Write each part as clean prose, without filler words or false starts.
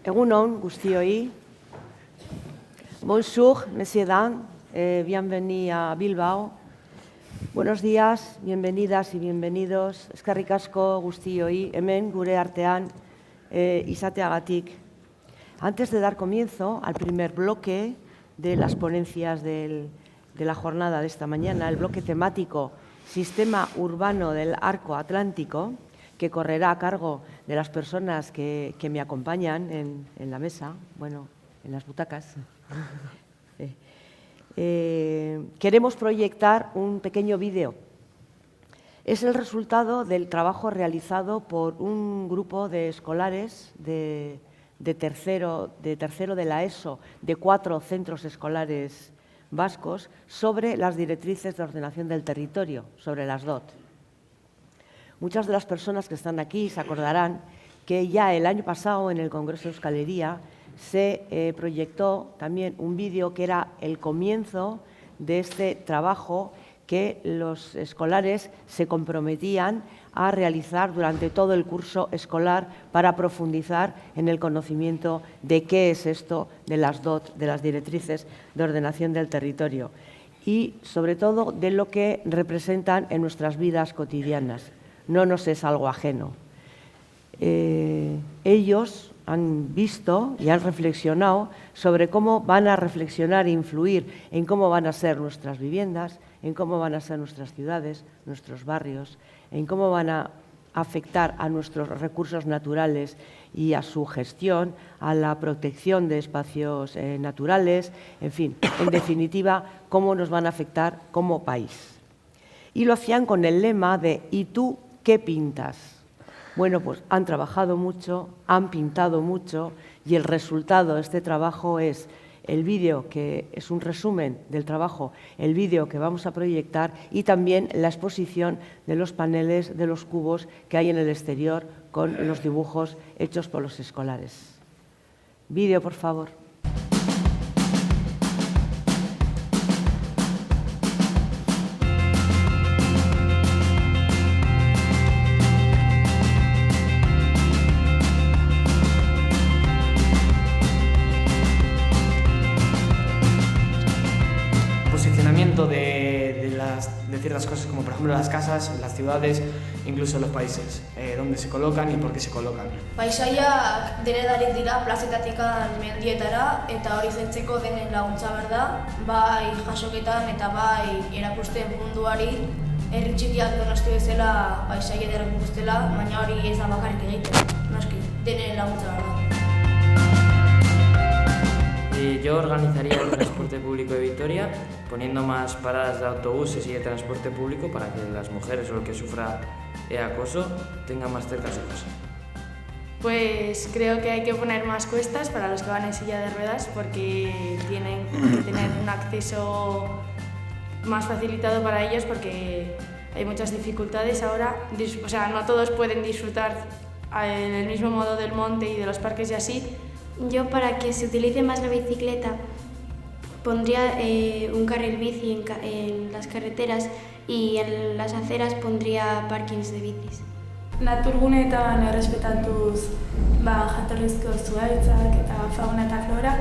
Egunon, guztioi. Bonjour, messieurs, dames. Bienvenue a Bilbao. Buenos días, bienvenidas y bienvenidos. Eskerrik asko guztioi, hemen gure artean izateagatik. Antes de dar comienzo al primer bloque de las ponencias de la jornada de esta mañana, el bloque temático Sistema Urbano del Arco Atlántico, que correrá a cargo de las personas que me acompañan en la mesa, bueno, en las butacas. Queremos proyectar un pequeño vídeo. Es el resultado del trabajo realizado por un grupo de escolares de tercero de la ESO, de 4 centros escolares vascos, sobre las directrices de ordenación del territorio, sobre las DOT. Muchas de las personas que están aquí se acordarán que ya el año pasado en el Congreso de Euskal Herria se proyectó también un vídeo que era el comienzo de este trabajo que los escolares se comprometían a realizar durante todo el curso escolar para profundizar en el conocimiento de qué es esto de las DOT, de las directrices de ordenación del territorio y sobre todo de lo que representan en nuestras vidas cotidianas. No nos es algo ajeno. Ellos han visto y han reflexionado sobre cómo van a reflexionar e influir en cómo van a ser nuestras viviendas, en cómo van a ser nuestras ciudades, nuestros barrios, en cómo van a afectar a nuestros recursos naturales y a su gestión, a la protección de espacios naturales, en fin, en definitiva, cómo nos van a afectar como país. Y lo hacían con el lema de ¿y tú qué pintas? Bueno, pues han trabajado mucho, han pintado mucho y el resultado de este trabajo es el vídeo, que es un resumen del trabajo, el vídeo que vamos a proyectar y también la exposición de los paneles, de los cubos que hay en el exterior con los dibujos hechos por los escolares. Vídeo, por favor. De ciertas cosas como por ejemplo las casas, las ciudades, incluso los países, dónde se colocan y por qué se colocan. Paisaiak denedarik dira plazetatik mendietara eta hori zentzeko denen laguntza behar da, bai jasoketan eta bai erakusten munduari herri txikiak donosti bezala paisaia ederrak guztela, baina hori ez da bakarrik egiten, noski, denen laguntza behar da. Yo organizaría el transporte público de Vitoria poniendo más paradas de autobuses y de transporte público para que las mujeres o el que sufra acoso tengan más cerca su casa. Pues creo que hay que poner más cuestas para los que van en silla de ruedas porque tienen que tener un acceso más facilitado para ellos porque hay muchas dificultades ahora, o sea, no todos pueden disfrutar en el mismo modo del monte y de los parques y así. Yo, para que se utilice más la bicicleta, pondría un carril bici en las carreteras y en las aceras pondría parkings de bicis. Naturguneetan errespetatuz jatorrizko zuhaitzak eta fauna eta flora,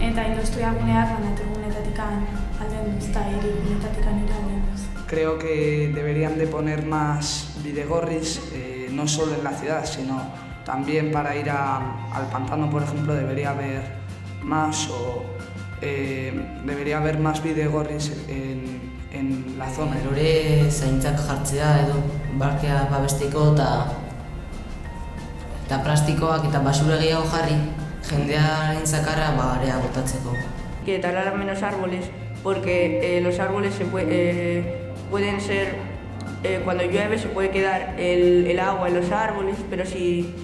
eta industriaguneak naturgunetatik aldenduz eta hirigunetatik aldenduz. Creo que deberían de poner más bidegorris, no solo en la ciudad, sino también para ir al pantano, por ejemplo, debería haber más debería haber más bidegorris en la zona. Erore zaintzak jartzea edo barkea babesteko eta plastikoak eta basura gehiago jarri jendearen zakarra area botatzeko. Que talaran menos árboles porque los árboles pueden ser cuando llueve se puede quedar el agua en los árboles, pero si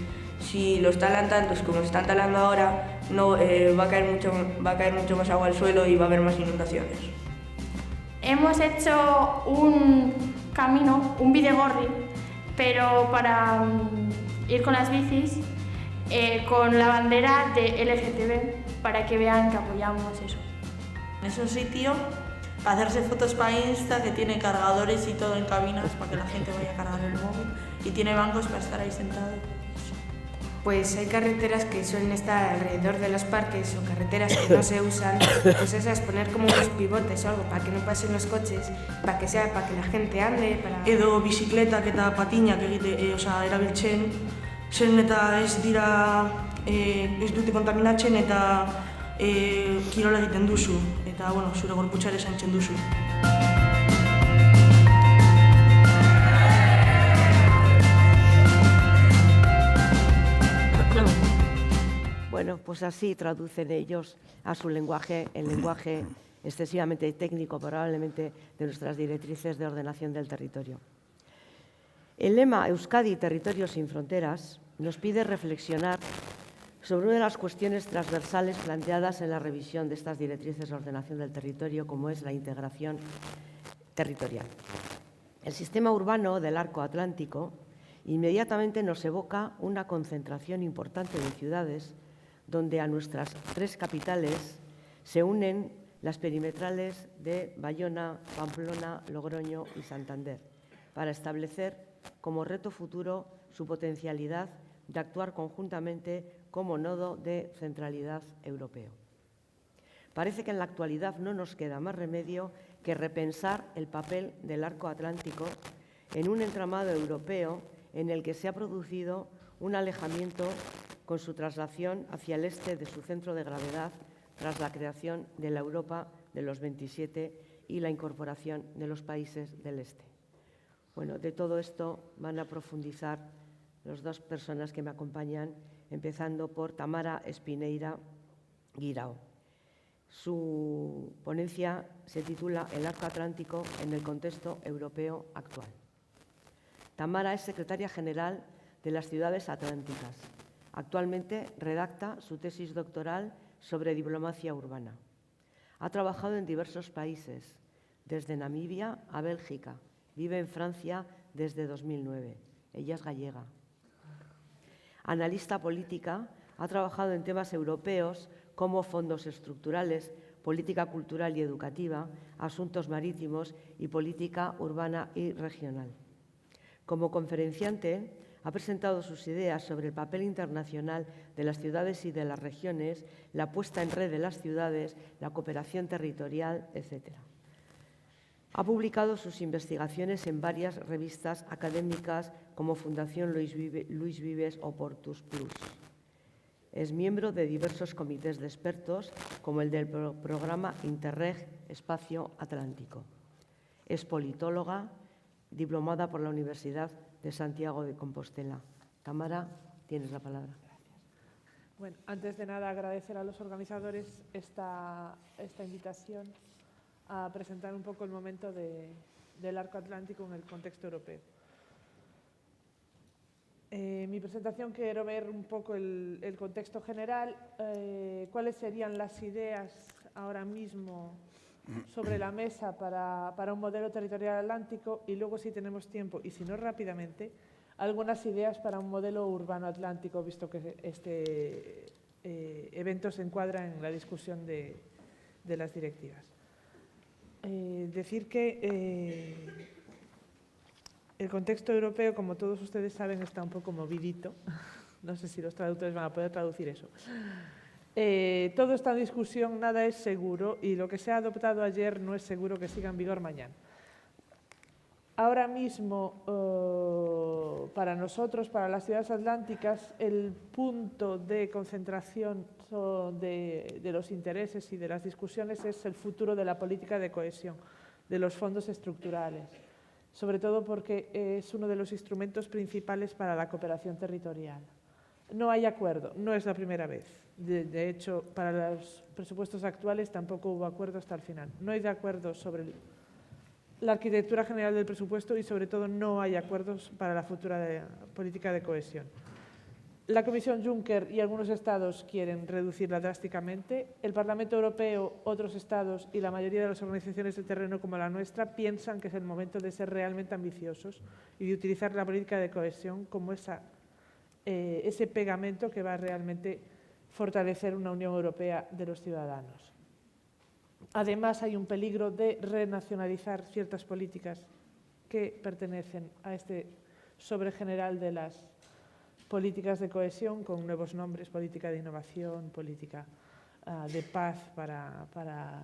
los talan tantos como se están talando ahora, no, va a caer mucho más agua al suelo y va a haber más inundaciones. Hemos hecho un camino, un bidegorri, pero para ir con las bicis, con la bandera de LGTB, para que vean que apoyamos eso. Es un sitio para hacerse fotos para Insta que tiene cargadores y todo en cabinas para que la gente vaya a cargar el móvil y tiene bancos para estar ahí sentado. Pues hay carreteras que suelen estar alrededor de los parques o carreteras que no se usan, pues esas, poner como unos pivotes o algo para que no pasen los coches, para que la gente ande, para... Edo bizikletak eta patinak erabiltzen, zen eta ez dute kontaminatzen eta kirola egiten duzu, eta zure gorputza ere zaintzen duzu. Bueno, pues así traducen ellos a su lenguaje, el lenguaje excesivamente técnico, probablemente, de nuestras directrices de ordenación del territorio. El lema Euskadi, Territorio sin Fronteras, nos pide reflexionar sobre una de las cuestiones transversales planteadas en la revisión de estas directrices de ordenación del territorio, como es la integración territorial. El sistema urbano del arco atlántico inmediatamente nos evoca una concentración importante de ciudades donde a nuestras 3 capitales se unen las perimetrales de Bayona, Pamplona, Logroño y Santander, para establecer como reto futuro su potencialidad de actuar conjuntamente como nodo de centralidad europeo. Parece que en la actualidad no nos queda más remedio que repensar el papel del arco atlántico en un entramado europeo en el que se ha producido un alejamiento con su traslación hacia el este de su centro de gravedad tras la creación de la Europa de los 27 y la incorporación de los países del este. Bueno, de todo esto van a profundizar las 2 personas que me acompañan, empezando por Tamara Espineira Guirao. Su ponencia se titula El arco atlántico en el contexto europeo actual. Tamara es secretaria general de las Ciudades Atlánticas. Actualmente redacta su tesis doctoral sobre diplomacia urbana. Ha trabajado en diversos países, desde Namibia a Bélgica. Vive en Francia desde 2009. Ella es gallega. Analista política, ha trabajado en temas europeos como fondos estructurales, política cultural y educativa, asuntos marítimos y política urbana y regional. Como conferenciante, ha presentado sus ideas sobre el papel internacional de las ciudades y de las regiones, la puesta en red de las ciudades, la cooperación territorial, etc. Ha publicado sus investigaciones en varias revistas académicas como Fundación Luis Vives o Portus Plus. Es miembro de diversos comités de expertos, como el del programa Interreg Espacio Atlántico. Es politóloga, diplomada por la Universidad de Santiago de Compostela. Tamara, tienes la palabra. Gracias. Bueno, antes de nada agradecer a los organizadores esta invitación a presentar un poco el momento del arco atlántico en el contexto europeo. Mi presentación quiero ver un poco el contexto general, cuáles serían las ideas ahora mismo sobre la mesa para un modelo territorial atlántico y luego, si tenemos tiempo y si no rápidamente, algunas ideas para un modelo urbano atlántico, visto que este evento se encuadra en la discusión de las directivas. Decir que el contexto europeo, como todos ustedes saben, está un poco movidito. No sé si los traductores van a poder traducir eso. Todo está en discusión, nada es seguro y lo que se ha adoptado ayer no es seguro que siga en vigor mañana. Ahora mismo, para nosotros, para las ciudades atlánticas, el punto de concentración de los intereses y de las discusiones es el futuro de la política de cohesión, de los fondos estructurales, sobre todo porque es uno de los instrumentos principales para la cooperación territorial. No hay acuerdo, no es la primera vez. De hecho, para los presupuestos actuales tampoco hubo acuerdo hasta el final. No hay acuerdo sobre la arquitectura general del presupuesto y, sobre todo, no hay acuerdos para la futura política de cohesión. La Comisión Juncker y algunos estados quieren reducirla drásticamente. El Parlamento Europeo, otros estados y la mayoría de las organizaciones de terreno como la nuestra piensan que es el momento de ser realmente ambiciosos y de utilizar la política de cohesión como ese pegamento que va a realmente fortalecer una Unión Europea de los ciudadanos. Además, hay un peligro de renacionalizar ciertas políticas que pertenecen a este sobre general de políticas de cohesión con nuevos nombres, política de innovación, política de paz para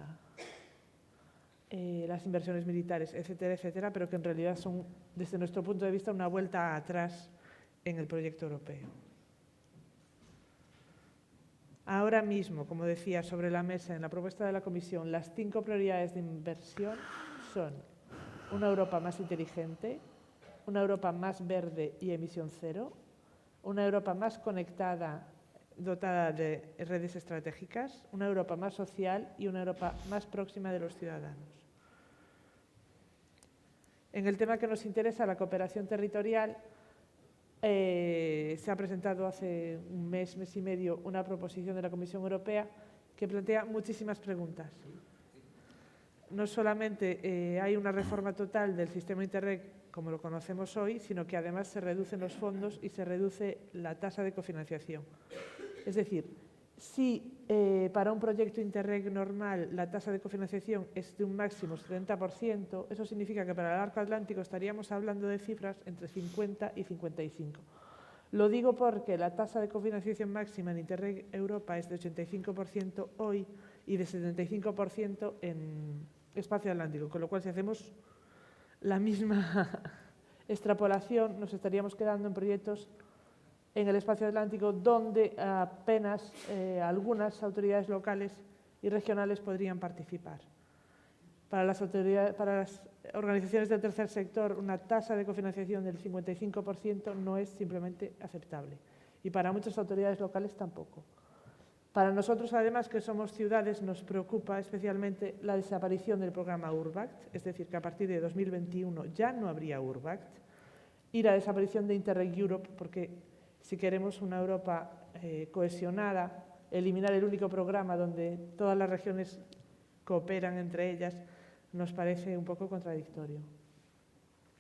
las inversiones militares, etcétera, etcétera, pero que en realidad son, desde nuestro punto de vista, una vuelta atrás en el proyecto europeo. Ahora mismo, como decía, sobre la mesa en la propuesta de la Comisión, las 5 prioridades de inversión son una Europa más inteligente, una Europa más verde y emisión cero, una Europa más conectada, dotada de redes estratégicas, una Europa más social y una Europa más próxima de los ciudadanos. En el tema que nos interesa, la cooperación territorial, se ha presentado hace un mes, mes y medio, una proposición de la Comisión Europea que plantea muchísimas preguntas. No solamente hay una reforma total del sistema Interreg como lo conocemos hoy, sino que además se reducen los fondos y se reduce la tasa de cofinanciación. Es decir, si para un proyecto Interreg normal la tasa de cofinanciación es de un máximo 70%, eso significa que para el arco atlántico estaríamos hablando de cifras entre 50 y 55. Lo digo porque la tasa de cofinanciación máxima en Interreg Europa es de 85% hoy y de 75% en Espacio Atlántico, con lo cual si hacemos la misma extrapolación nos estaríamos quedando en proyectos en el Espacio Atlántico donde apenas algunas autoridades locales y regionales podrían participar. Para las organizaciones del tercer sector, una tasa de cofinanciación del 55% no es simplemente aceptable y para muchas autoridades locales tampoco. Para nosotros, además, que somos ciudades, nos preocupa especialmente la desaparición del programa Urbact, es decir, que a partir de 2021 ya no habría Urbact, y la desaparición de Interreg Europe, porque si queremos una Europa cohesionada, eliminar el único programa donde todas las regiones cooperan entre ellas, nos parece un poco contradictorio.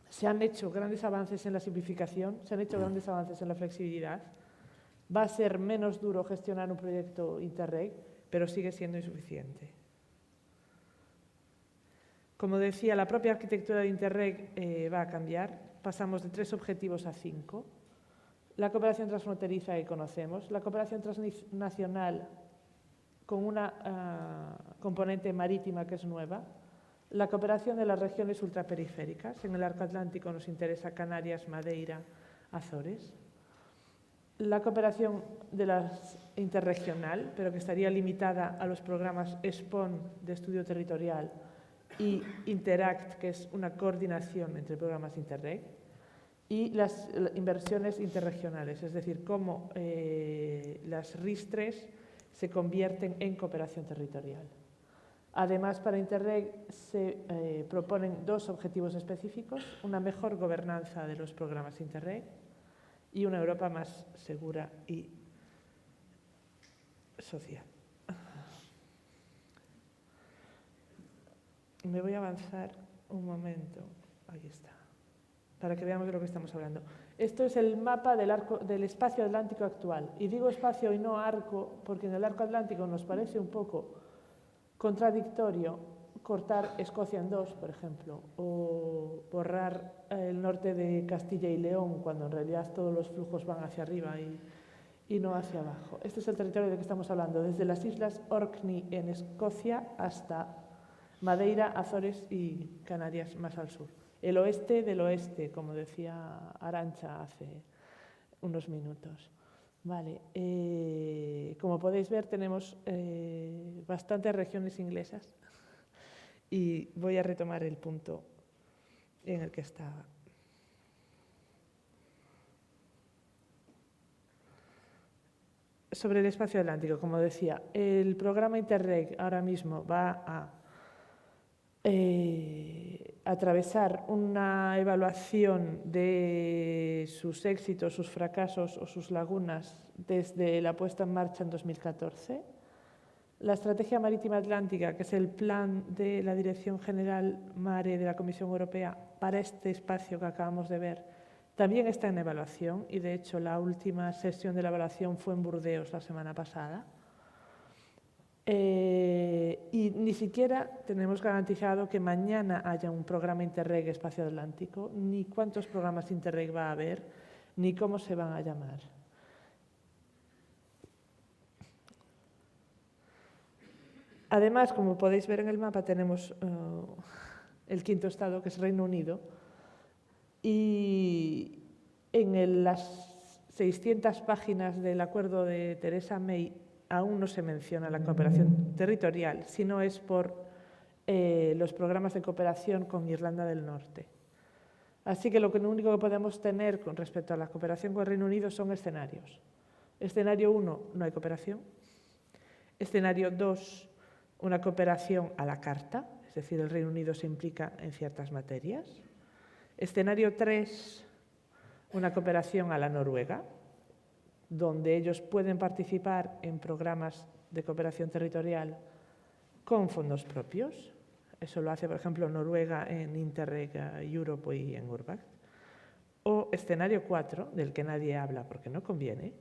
Se han hecho grandes avances en la simplificación, se han hecho grandes avances en la flexibilidad. Va a ser menos duro gestionar un proyecto Interreg, pero sigue siendo insuficiente. Como decía, la propia arquitectura de Interreg va a cambiar. Pasamos de 3 objetivos a 5. La cooperación transfronteriza que conocemos, la cooperación transnacional con una componente marítima que es nueva, la cooperación de las regiones ultraperiféricas. En el arco atlántico nos interesa Canarias, Madeira, Azores. La cooperación de las interregional, pero que estaría limitada a los programas SPON de estudio territorial y Interact, que es una coordinación entre programas Interreg, y las inversiones interregionales, es decir, cómo las RIS3 se convierten en cooperación territorial. Además, para Interreg se proponen 2 objetivos específicos, una mejor gobernanza de los programas Interreg y una Europa más segura y social. Me voy a avanzar un momento, ahí está, para que veamos de lo que estamos hablando. Esto es el mapa del espacio atlántico actual. Y digo espacio y no arco, porque en el arco atlántico nos parece un poco contradictorio cortar Escocia en 2, por ejemplo, o borrar el norte de Castilla y León, cuando en realidad todos los flujos van hacia arriba y no hacia abajo. Este es el territorio del que estamos hablando, desde las islas Orkney en Escocia hasta Madeira, Azores y Canarias más al sur. El oeste del oeste, como decía Arantxa hace unos minutos. Vale. Como podéis ver, tenemos bastantes regiones inglesas y voy a retomar el punto en el que estaba. Sobre el espacio atlántico, como decía, el programa Interreg ahora mismo va a atravesar una evaluación de sus éxitos, sus fracasos o sus lagunas desde la puesta en marcha en 2014. La Estrategia Marítima Atlántica, que es el plan de la Dirección General Mare de la Comisión Europea para este espacio que acabamos de ver, también está en evaluación y, de hecho, la última sesión de la evaluación fue en Burdeos la semana pasada. Y ni siquiera tenemos garantizado que mañana haya un programa Interreg Espacio Atlántico, ni cuántos programas Interreg va a haber. ni cómo se van a llamar. Además, como podéis ver en el mapa, tenemos el quinto estado, que es Reino Unido, y en las 600 páginas del acuerdo de Theresa May aún no se menciona la cooperación territorial, sino es por los programas de cooperación con Irlanda del Norte. Así que lo único que podemos tener con respecto a la cooperación con el Reino Unido son escenarios. Escenario 1, no hay cooperación. Escenario 2, una cooperación a la carta, es decir, el Reino Unido se implica en ciertas materias. Escenario 3, una cooperación a la Noruega, donde ellos pueden participar en programas de cooperación territorial con fondos propios. Eso lo hace, por ejemplo, Noruega en Interreg Europe y en Urbact. O escenario 4, del que nadie habla porque no conviene,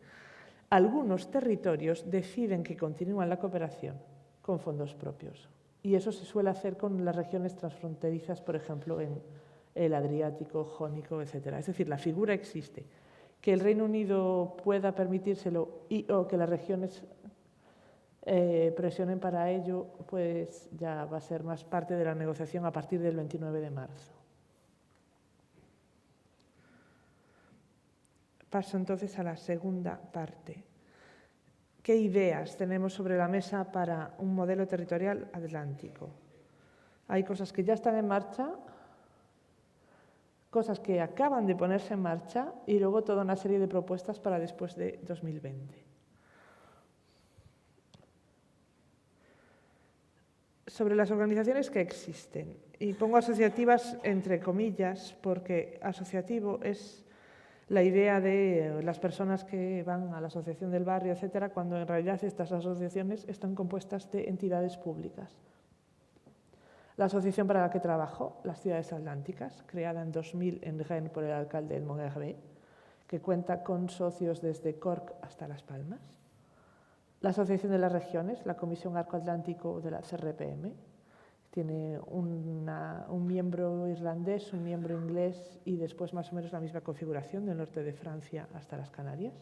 algunos territorios deciden que continúan la cooperación con fondos propios. Y eso se suele hacer con las regiones transfronterizas, por ejemplo, en el Adriático, Jónico, etc. Es decir, la figura existe. Que el Reino Unido pueda permitírselo o que las regiones presionen para ello, pues ya va a ser más parte de la negociación a partir del 29 de marzo. Paso entonces a la segunda parte. ¿Qué ideas tenemos sobre la mesa para un modelo territorial atlántico? Hay cosas que ya están en marcha, cosas que acaban de ponerse en marcha y luego toda una serie de propuestas para después de 2020. Sobre las organizaciones que existen, y pongo asociativas entre comillas porque asociativo es la idea de las personas que van a la asociación del barrio, etcétera, cuando en realidad estas asociaciones están compuestas de entidades públicas. La asociación para la que trabajo, las Ciudades Atlánticas, creada en 2000 en Rennes por el alcalde Edmond Hervé, que cuenta con socios desde Cork hasta Las Palmas. La Asociación de las Regiones, la Comisión Arco Atlántico de la CRPM, tiene un miembro irlandés, un miembro inglés y después más o menos la misma configuración del norte de Francia hasta las Canarias.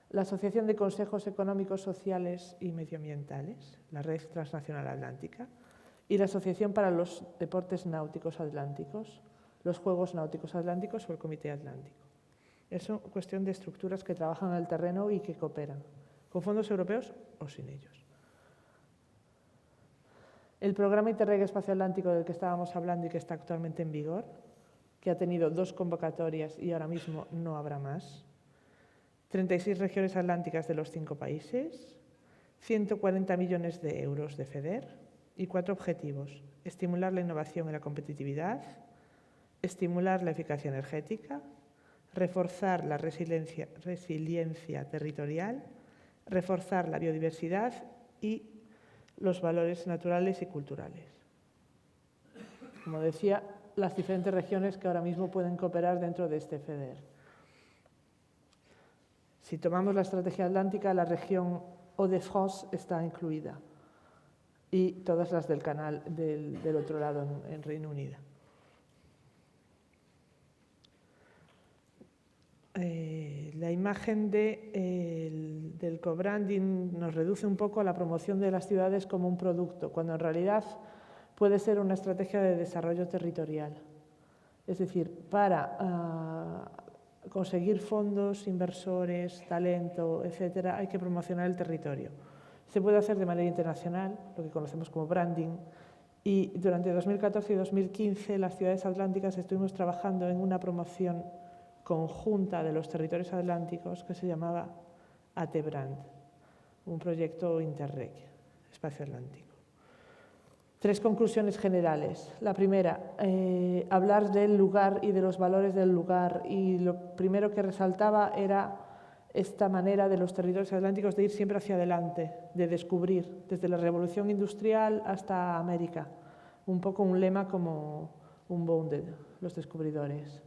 La Asociación de Consejos Económicos, Sociales y Medioambientales, la Red Transnacional Atlántica, y la Asociación para los Deportes Náuticos Atlánticos, los Juegos Náuticos Atlánticos o el Comité Atlántico. Es una cuestión de estructuras que trabajan en el terreno y que cooperan, con fondos europeos o sin ellos. El programa Interreg Espacio Atlántico del que estábamos hablando y que está actualmente en vigor, que ha tenido 2 convocatorias y ahora mismo no habrá más, 36 regiones atlánticas de los 5 países, 140 millones de euros de FEDER y 4 objetivos: estimular la innovación y la competitividad, estimular la eficacia energética, reforzar la resiliencia territorial, reforzar la biodiversidad y los valores naturales y culturales. Como decía, las diferentes regiones que ahora mismo pueden cooperar dentro de este FEDER. Si tomamos la estrategia atlántica, la región Hauts-de-France está incluida y todas las del canal del otro lado en Reino Unido. La imagen del co-branding nos reduce un poco a la promoción de las ciudades como un producto, cuando en realidad puede ser una estrategia de desarrollo territorial. Es decir, para conseguir fondos, inversores, talento, etcétera, hay que promocionar el territorio. Se puede hacer de manera internacional, lo que conocemos como branding, y durante 2014 y 2015 las ciudades atlánticas estuvimos trabajando en una promoción conjunta de los territorios atlánticos que se llamaba AT-Brand, un proyecto Interreg, Espacio Atlántico. 3 conclusiones generales. La primera, hablar del lugar y de los valores del lugar, y lo primero que resaltaba era esta manera de los territorios atlánticos de ir siempre hacia adelante, de descubrir, desde la revolución industrial hasta América, un poco un lema como Unbounded, los descubridores.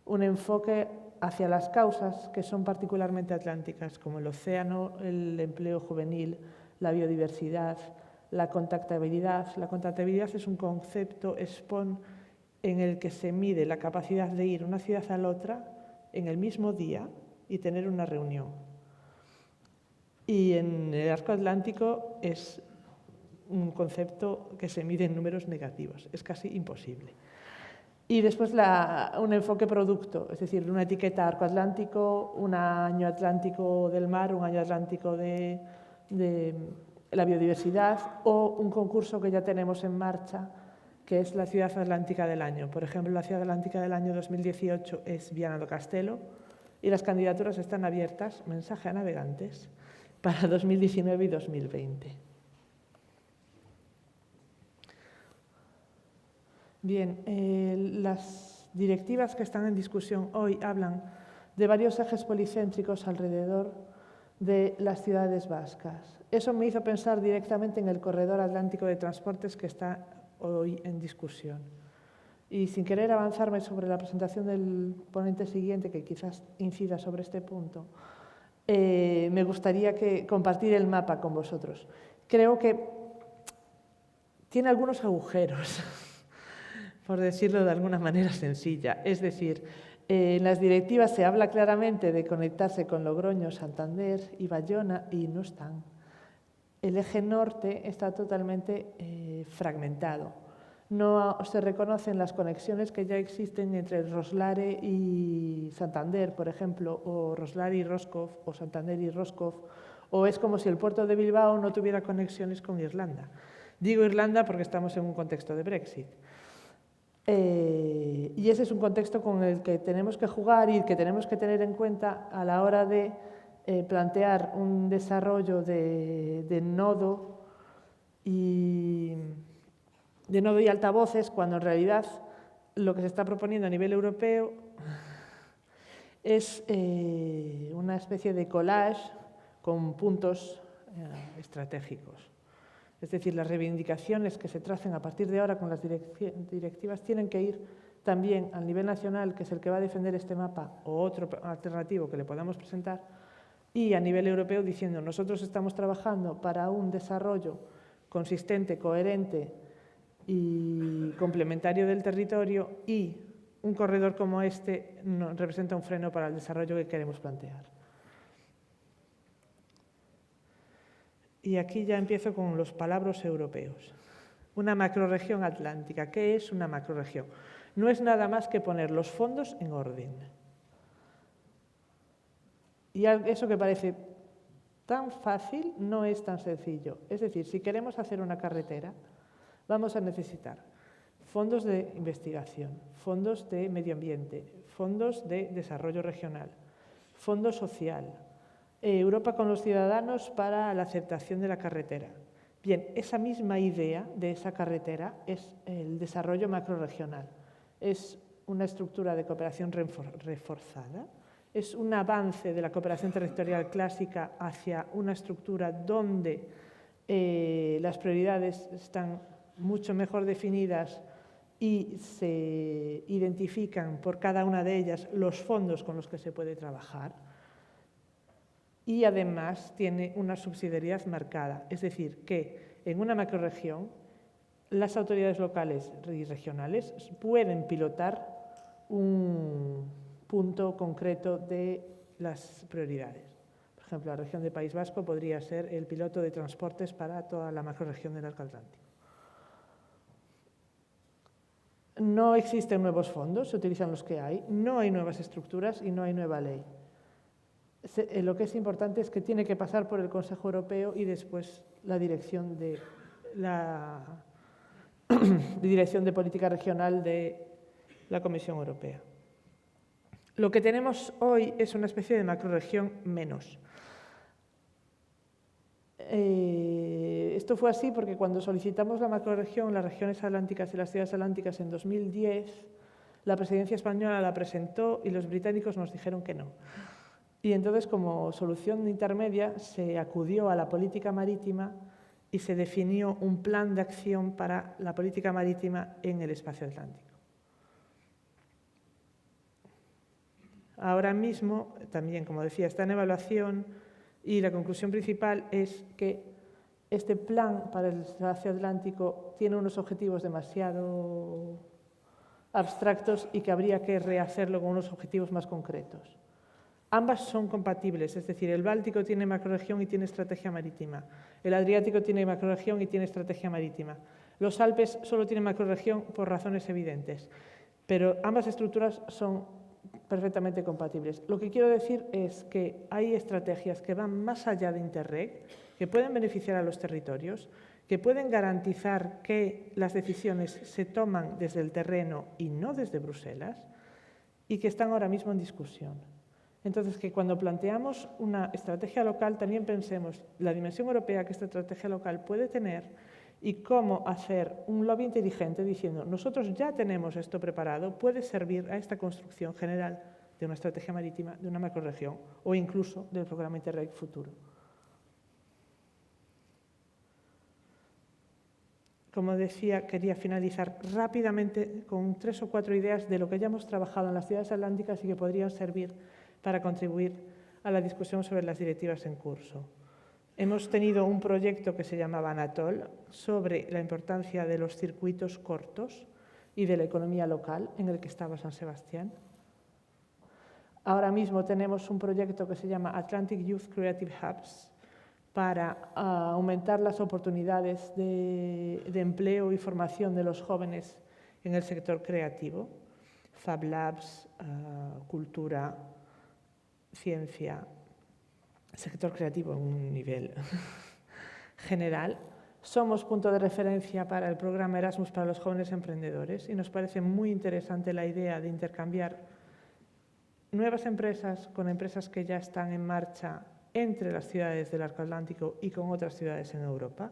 Un enfoque hacia las causas que son particularmente atlánticas, como el océano, el empleo juvenil, la biodiversidad, la contactabilidad. La contactabilidad es un concepto SPON en el que se mide la capacidad de ir una ciudad a la otra en el mismo día y tener una reunión. Y en el arco atlántico es un concepto que se mide en números negativos, es casi imposible. Y después un enfoque producto, es decir, una etiqueta arco atlántico, un año atlántico del mar, un año atlántico de la biodiversidad, o un concurso que ya tenemos en marcha, que es la Ciudad Atlántica del Año. Por ejemplo, la Ciudad Atlántica del Año 2018 es Viana do Castelo y las candidaturas están abiertas, mensaje a navegantes, para 2019 y 2020. Bien, las directivas que están en discusión hoy hablan de varios ejes policéntricos alrededor de las ciudades vascas. Eso me hizo pensar directamente en el corredor atlántico de transportes que está hoy en discusión. Y sin querer avanzarme sobre la presentación del ponente siguiente, que quizás incida sobre este punto, me gustaría compartir el mapa con vosotros. Creo que tiene algunos agujeros, por decirlo de alguna manera sencilla. Es decir, en las directivas se habla claramente de conectarse con Logroño, Santander y Bayona y no están. El eje norte está totalmente fragmentado. No se reconocen las conexiones que ya existen entre Roslare y Santander, por ejemplo, o Roslare y Roscoff, o Santander y Roscoff, o es como si el puerto de Bilbao no tuviera conexiones con Irlanda. Digo Irlanda porque estamos en un contexto de Brexit. Y ese es un contexto con el que tenemos que jugar y que tenemos que tener en cuenta a la hora de plantear un desarrollo de nodo y altavoces, cuando en realidad lo que se está proponiendo a nivel europeo es una especie de collage con puntos estratégicos. Es decir, las reivindicaciones que se tracen a partir de ahora con las directivas tienen que ir también al nivel nacional, que es el que va a defender este mapa, o otro alternativo que le podamos presentar, y a nivel europeo diciendo, nosotros estamos trabajando para un desarrollo consistente, coherente y complementario del territorio, y un corredor como este representa un freno para el desarrollo que queremos plantear. Y aquí ya empiezo con los palabras europeos. Una macrorregión atlántica. ¿Qué es una macrorregión? No es nada más que poner los fondos en orden. Y eso que parece tan fácil no es tan sencillo. Es decir, si queremos hacer una carretera, vamos a necesitar fondos de investigación, fondos de medio ambiente, fondos de desarrollo regional, fondo social, Europa con los ciudadanos para la aceptación de la carretera. Bien, esa misma idea de esa carretera es el desarrollo macrorregional. Es una estructura de cooperación reforzada, es un avance de la cooperación territorial clásica hacia una estructura donde las prioridades están mucho mejor definidas y se identifican por cada una de ellas los fondos con los que se puede trabajar. Y además tiene una subsidiariedad marcada, es decir, que en una macrorregión las autoridades locales y regionales pueden pilotar un punto concreto de las prioridades. Por ejemplo, la región del País Vasco podría ser el piloto de transportes para toda la macrorregión del Arco Atlántico. No existen nuevos fondos, se utilizan los que hay, no hay nuevas estructuras y no hay nueva ley. Lo que es importante es que tiene que pasar por el Consejo Europeo y después la Dirección de Política Regional de la Comisión Europea. Lo que tenemos hoy es una especie de macrorregión menos. Esto fue así porque cuando solicitamos la macrorregión, las regiones atlánticas y las ciudades atlánticas en 2010, la presidencia española la presentó y los británicos nos dijeron que no. Y entonces, como solución intermedia, se acudió a la política marítima y se definió un plan de acción para la política marítima en el espacio atlántico. Ahora mismo, también, como decía, está en evaluación y la conclusión principal es que este plan para el espacio atlántico tiene unos objetivos demasiado abstractos y que habría que rehacerlo con unos objetivos más concretos. Ambas son compatibles, es decir, el Báltico tiene macrorregión y tiene estrategia marítima, el Adriático tiene macrorregión y tiene estrategia marítima, los Alpes solo tienen macrorregión por razones evidentes, pero ambas estructuras son perfectamente compatibles. Lo que quiero decir es que hay estrategias que van más allá de Interreg, que pueden beneficiar a los territorios, que pueden garantizar que las decisiones se toman desde el terreno y no desde Bruselas, y que están ahora mismo en discusión. Entonces, que cuando planteamos una estrategia local, también pensemos la dimensión europea que esta estrategia local puede tener y cómo hacer un lobby inteligente diciendo, nosotros ya tenemos esto preparado, puede servir a esta construcción general de una estrategia marítima, de una macrorregión o incluso del programa Interreg futuro. Como decía, quería finalizar rápidamente con 3 o 4 ideas de lo que ya hemos trabajado en las ciudades atlánticas y que podrían servir para contribuir a la discusión sobre las directivas en curso. Hemos tenido un proyecto que se llamaba Anatol sobre la importancia de los circuitos cortos y de la economía local, en el que estaba San Sebastián. Ahora mismo tenemos un proyecto que se llama Atlantic Youth Creative Hubs para aumentar las oportunidades de empleo y formación de los jóvenes en el sector creativo. Fab Labs, cultura, ciencia, sector creativo en un nivel general. Somos punto de referencia para el programa Erasmus para los jóvenes emprendedores y nos parece muy interesante la idea de intercambiar nuevas empresas con empresas que ya están en marcha entre las ciudades del Arco Atlántico y con otras ciudades en Europa.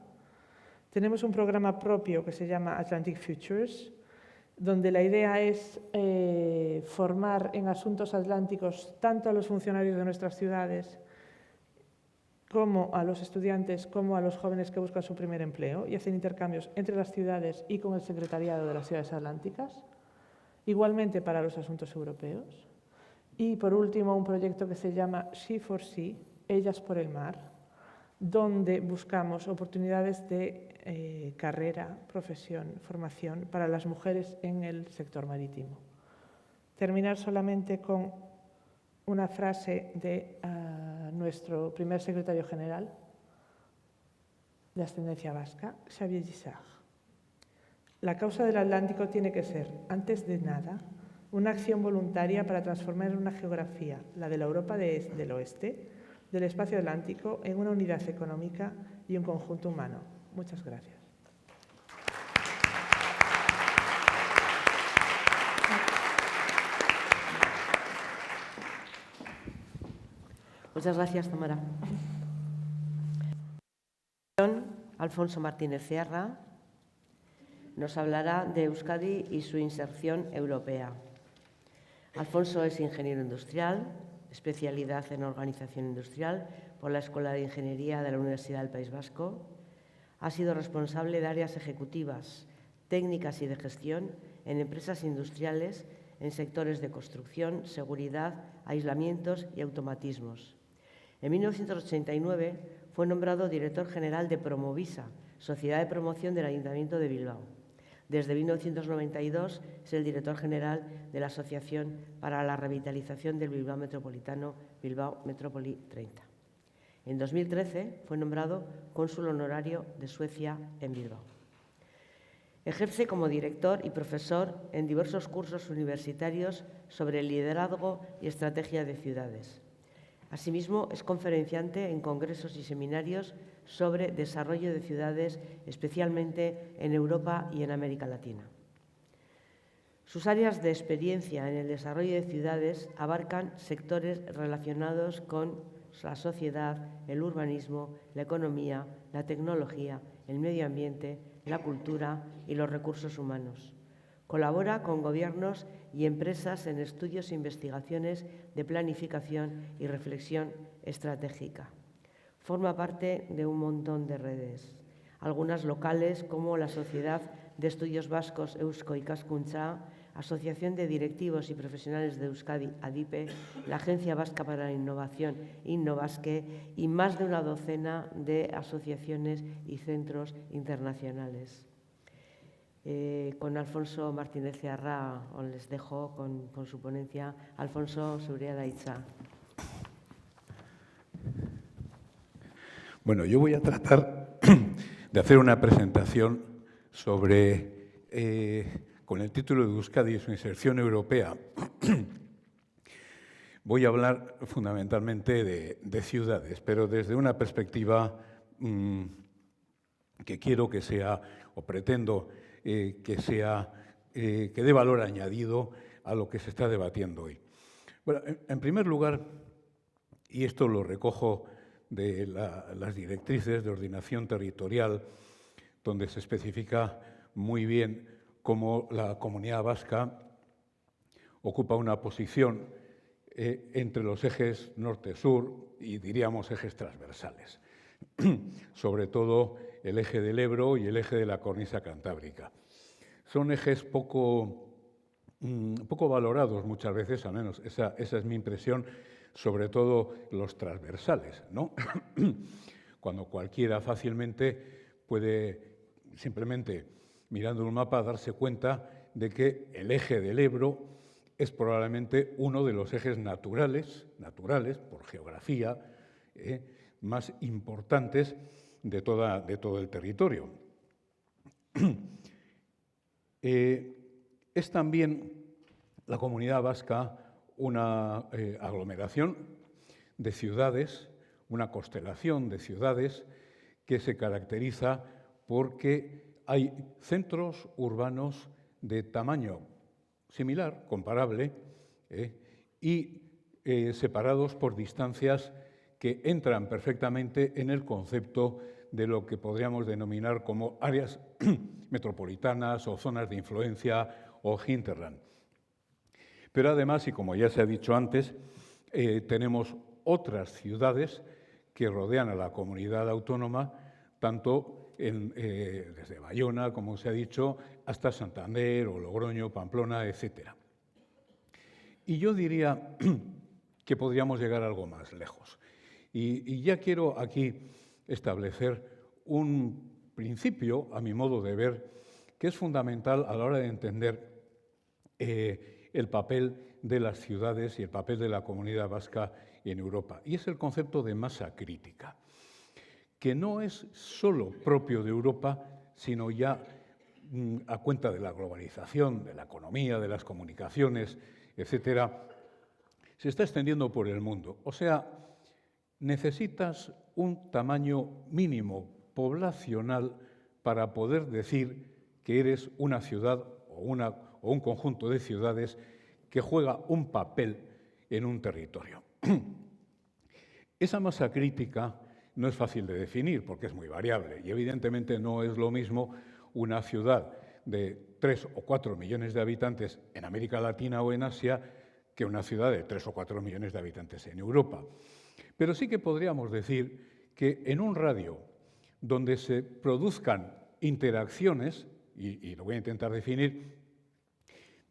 Tenemos un programa propio que se llama Atlantic Futures, donde la idea es formar en asuntos atlánticos tanto a los funcionarios de nuestras ciudades como a los estudiantes, como a los jóvenes que buscan su primer empleo y hacen intercambios entre las ciudades y con el secretariado de las ciudades atlánticas, igualmente para los asuntos europeos. Y por último, un proyecto que se llama She for Sea, Ellas por el Mar, donde buscamos oportunidades de carrera, profesión, formación para las mujeres en el sector marítimo. Terminar solamente con una frase de nuestro primer secretario general de ascendencia vasca, Xavier Gisard. La causa del Atlántico tiene que ser, antes de nada, una acción voluntaria para transformar una geografía, la de la Europa del oeste, del espacio atlántico, en una unidad económica y un conjunto humano. Muchas gracias. Muchas gracias, Tamara. Alfonso Martínez Sierra nos hablará de Euskadi y su inserción europea. Alfonso es ingeniero industrial, especialidad en organización industrial por la Escuela de Ingeniería de la Universidad del País Vasco. Ha sido responsable de áreas ejecutivas, técnicas y de gestión en empresas industriales en sectores de construcción, seguridad, aislamientos y automatismos. En 1989 fue nombrado director general de Promovisa, Sociedad de Promoción del Ayuntamiento de Bilbao. Desde 1992 es el director general de la Asociación para la Revitalización del Bilbao Metropolitano, Bilbao Metrópoli 30. En 2013 fue nombrado cónsul honorario de Suecia en Bilbao. Ejerce como director y profesor en diversos cursos universitarios sobre liderazgo y estrategia de ciudades. Asimismo, es conferenciante en congresos y seminarios sobre desarrollo de ciudades, especialmente en Europa y en América Latina. Sus áreas de experiencia en el desarrollo de ciudades abarcan sectores relacionados con la sociedad, el urbanismo, la economía, la tecnología, el medio ambiente, la cultura y los recursos humanos. Colabora con gobiernos y empresas en estudios e investigaciones de planificación y reflexión estratégica. Forma parte de un montón de redes, algunas locales como la Sociedad de Estudios Vascos Eusko Ikaskuntza, Asociación de Directivos y Profesionales de Euskadi, ADIPE, la Agencia Vasca para la Innovación, Innovasque, y más de una docena de asociaciones y centros internacionales. con Alfonso Martínez Cearra, os les dejo con su ponencia. Alfonso, zurea da hitza. Bueno, yo voy a tratar de hacer una presentación sobre, con el título de Euskadi y su inserción europea. Voy a hablar fundamentalmente de ciudades, pero desde una perspectiva que quiero que sea, o pretendo que sea, que dé valor añadido a lo que se está debatiendo hoy. Bueno, en primer lugar, y esto lo recojo de las directrices de ordenación territorial, donde se especifica muy bien cómo la Comunidad Vasca ocupa una posición entre los ejes norte-sur y, diríamos, ejes transversales, sobre todo el eje del Ebro y el eje de la cornisa cantábrica. Son ejes poco valorados muchas veces, al menos esa es mi impresión, sobre todo los transversales, ¿no? Cuando cualquiera fácilmente puede, simplemente mirando un mapa, darse cuenta de que el eje del Ebro es probablemente uno de los ejes naturales por geografía, más importantes de todo el territorio. Es también la Comunidad Vasca una aglomeración de ciudades, una constelación de ciudades que se caracteriza porque hay centros urbanos de tamaño similar, comparable, y separados por distancias que entran perfectamente en el concepto de lo que podríamos denominar como áreas metropolitanas o zonas de influencia o hinterland. Pero además, y como ya se ha dicho antes, tenemos otras ciudades que rodean a la comunidad autónoma, tanto desde Bayona, como se ha dicho, hasta Santander o Logroño, Pamplona, etc. Y yo diría que podríamos llegar algo más lejos. Y ya quiero aquí establecer un principio, a mi modo de ver, que es fundamental a la hora de entender el papel de las ciudades y el papel de la comunidad vasca en Europa. Y es el concepto de masa crítica, que no es solo propio de Europa, sino ya a cuenta de la globalización, de la economía, de las comunicaciones, etcétera, se está extendiendo por el mundo. O sea, necesitas un tamaño mínimo poblacional para poder decir que eres una ciudad o un conjunto de ciudades que juega un papel en un territorio. Esa masa crítica no es fácil de definir porque es muy variable y evidentemente no es lo mismo una ciudad de 3 o 4 millones de habitantes en América Latina o en Asia que una ciudad de 3 o 4 millones de habitantes en Europa. Pero sí que podríamos decir que en un radio donde se produzcan interacciones, y lo voy a intentar definir,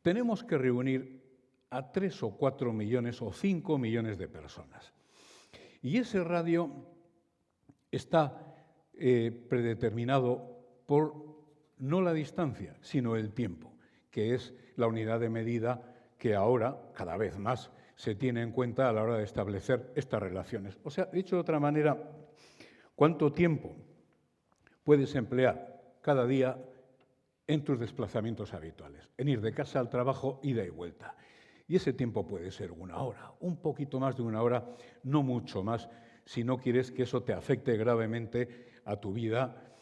tenemos que reunir a 3 o 4 millones o 5 millones de personas. Y ese radio está predeterminado por no la distancia, sino el tiempo, que es la unidad de medida que ahora, cada vez más, se tiene en cuenta a la hora de establecer estas relaciones. O sea, dicho de otra manera, ¿cuánto tiempo puedes emplear cada día en tus desplazamientos habituales? En ir de casa al trabajo, ida y vuelta. Y ese tiempo puede ser 1 hora, un poquito más de 1 hora, no mucho más, si no quieres que eso te afecte gravemente a tu vida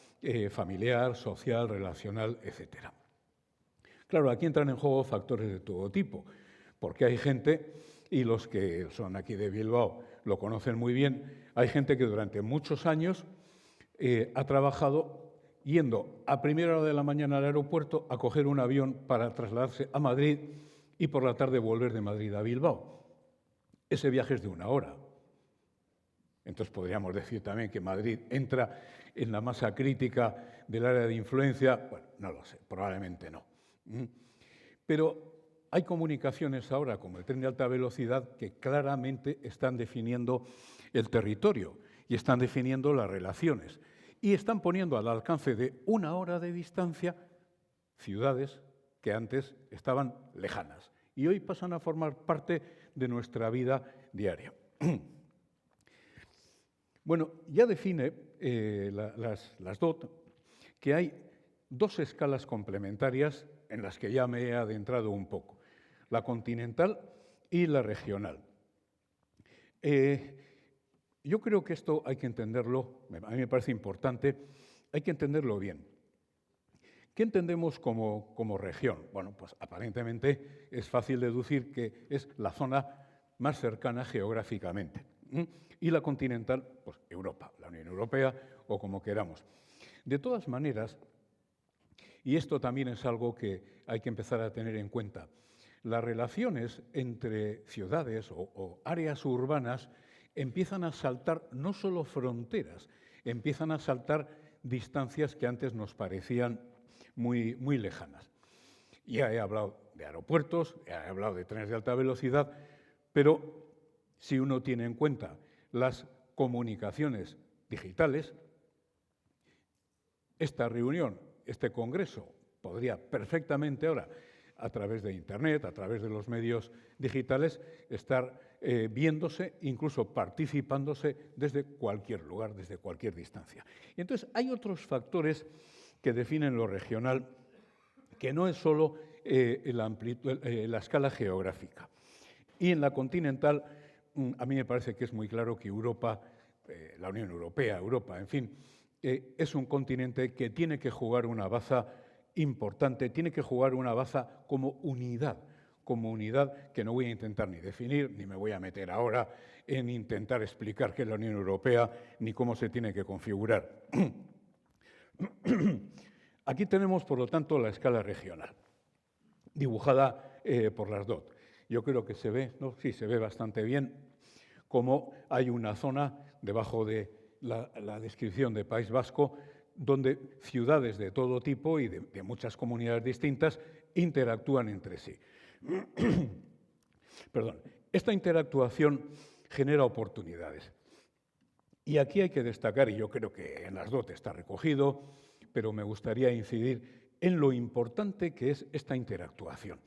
familiar, social, relacional, etc. Claro, aquí entran en juego factores de todo tipo, porque hay gente, y los que son aquí de Bilbao lo conocen muy bien, hay gente que durante muchos años ha trabajado yendo a primera hora de la mañana al aeropuerto a coger un avión para trasladarse a Madrid y por la tarde volver de Madrid a Bilbao. Ese viaje es de 1 hora. Entonces podríamos decir también que Madrid entra en la masa crítica del área de influencia. Bueno, no lo sé, probablemente no. Pero hay comunicaciones ahora, como el tren de alta velocidad, que claramente están definiendo el territorio y están definiendo las relaciones. Y están poniendo al alcance de 1 hora de distancia ciudades que antes estaban lejanas y hoy pasan a formar parte de nuestra vida diaria. Bueno, ya define las DOT que hay dos escalas complementarias en las que ya me he adentrado un poco, la continental y la regional. Yo creo que esto hay que entenderlo, a mí me parece importante, hay que entenderlo bien. ¿Qué entendemos como región? Bueno, pues aparentemente es fácil deducir que es la zona más cercana geográficamente. Y la continental, pues Europa, la Unión Europea o como queramos. De todas maneras, y esto también es algo que hay que empezar a tener en cuenta, las relaciones entre ciudades o áreas urbanas empiezan a saltar no solo fronteras, empiezan a saltar distancias que antes nos parecían muy, muy lejanas. Ya he hablado de aeropuertos, ya he hablado de trenes de alta velocidad, pero si uno tiene en cuenta las comunicaciones digitales, esta reunión, este congreso, podría perfectamente ahora, a través de Internet, a través de los medios digitales, estar viéndose, incluso participándose desde cualquier lugar, desde cualquier distancia. Y entonces hay otros factores que definen lo regional, que no es solo la escala geográfica. Y en la continental, a mí me parece que es muy claro que Europa, la Unión Europea, Europa, en fin, es un continente que tiene que jugar una baza importante, tiene que jugar una baza como unidad que no voy a intentar ni definir, ni me voy a meter ahora en intentar explicar qué es la Unión Europea, ni cómo se tiene que configurar. Aquí tenemos, por lo tanto, la escala regional, dibujada por las DOT. Yo creo que se ve, ¿no? Sí, se ve bastante bien cómo hay una zona debajo de la descripción de País Vasco donde ciudades de todo tipo y de muchas comunidades distintas interactúan entre sí. Perdón. Esta interactuación genera oportunidades. Y aquí hay que destacar, y yo creo que en las DOT está recogido, pero me gustaría incidir en lo importante que es esta interactuación.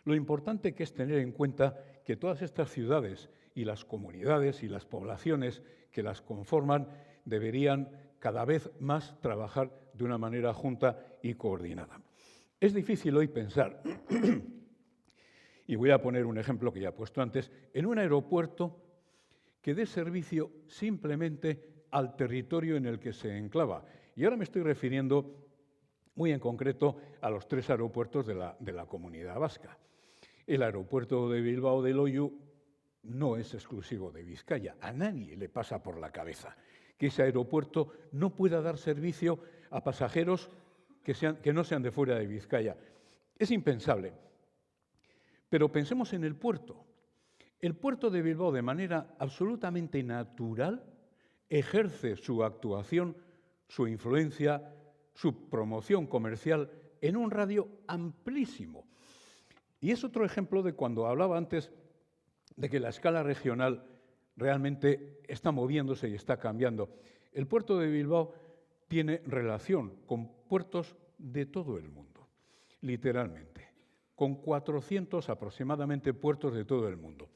Lo importante que es tener en cuenta que todas estas ciudades y las comunidades y las poblaciones que las conforman deberían cada vez más trabajar de una manera junta y coordinada. Es difícil hoy pensar, y voy a poner un ejemplo que ya he puesto antes, en un aeropuerto que dé servicio simplemente al territorio en el que se enclava. Y ahora me estoy refiriendo muy en concreto a los 3 aeropuertos de la Comunidad Vasca. El aeropuerto de Bilbao de Loiu no es exclusivo de Vizcaya. A nadie le pasa por la cabeza que ese aeropuerto no pueda dar servicio a pasajeros que no sean de fuera de Vizcaya. Es impensable. Pero pensemos en el puerto. El puerto de Bilbao, de manera absolutamente natural, ejerce su actuación, su influencia, su promoción comercial en un radio amplísimo. Y es otro ejemplo de cuando hablaba antes de que la escala regional realmente está moviéndose y está cambiando. El puerto de Bilbao tiene relación con puertos de todo el mundo, literalmente, con 400 aproximadamente puertos de todo el mundo.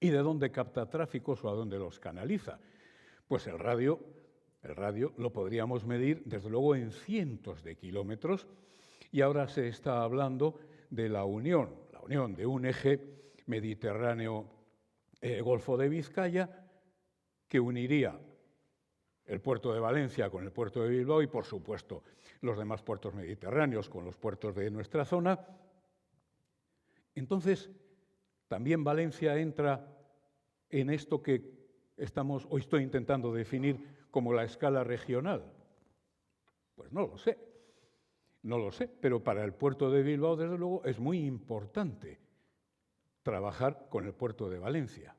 ¿Y de dónde capta tráficos o a dónde los canaliza? Pues el radio lo podríamos medir, desde luego, en cientos de kilómetros, y ahora se está hablando de la unión de un eje Mediterráneo-Golfo de Vizcaya que uniría el puerto de Valencia con el puerto de Bilbao y, por supuesto, los demás puertos mediterráneos con los puertos de nuestra zona. Entonces, también Valencia entra en esto que hoy estoy intentando definir como la escala regional. Pues no lo sé, pero para el puerto de Bilbao, desde luego, es muy importante trabajar con el puerto de Valencia.